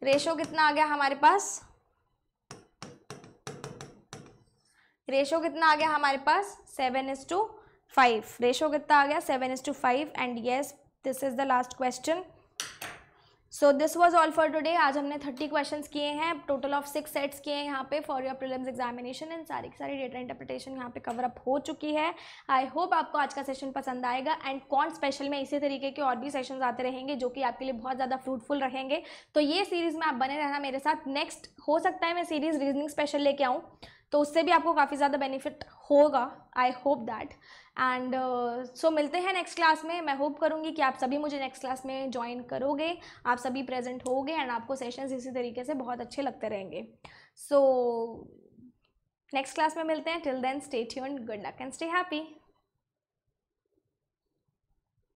रेशो कितना आ गया हमारे पास? रेशो कितना आ गया हमारे पास? 7:5। रेशो कितना आ गया? 7:5। And yes, this is the last question. So this was all for today. आज हमने 30 क्वेश्चंस किए हैं, टोटल ऑफ 6 सेट्स किए हैं यहाँ पे for your prelims examination. And सारी डेटा इंटरप्रिटेशन यहाँ पे कवर अप हो चुकी है। आई होप आपको आज का सेशन पसंद आएगा। एंड कौन स्पेशल में इसी तरीके के और भी सेशंस आते रहेंगे जो कि आपके लिए बहुत ज़्यादा फ्रूटफुल रहेंगे। तो ये सीरीज़ में आप बने रहना मेरे साथ। नेक्स्ट हो सकता है मैं सीरीज़ रीजनिंग स्पेशल लेके आऊँ, तो उससे भी आपको काफ़ी ज़्यादा बेनिफिट होगा। I hope that. And so मिलते हैं नेक्स्ट क्लास में। मैं होप करूँगी कि आप सभी मुझे नेक्स्ट क्लास में ज्वाइन करोगे, आप सभी प्रेजेंट होगे एंड आपको सेशंस इसी तरीके से बहुत अच्छे लगते रहेंगे। सो नेक्स्ट क्लास में मिलते हैं। Till then stay tuned, good luck and stay happy.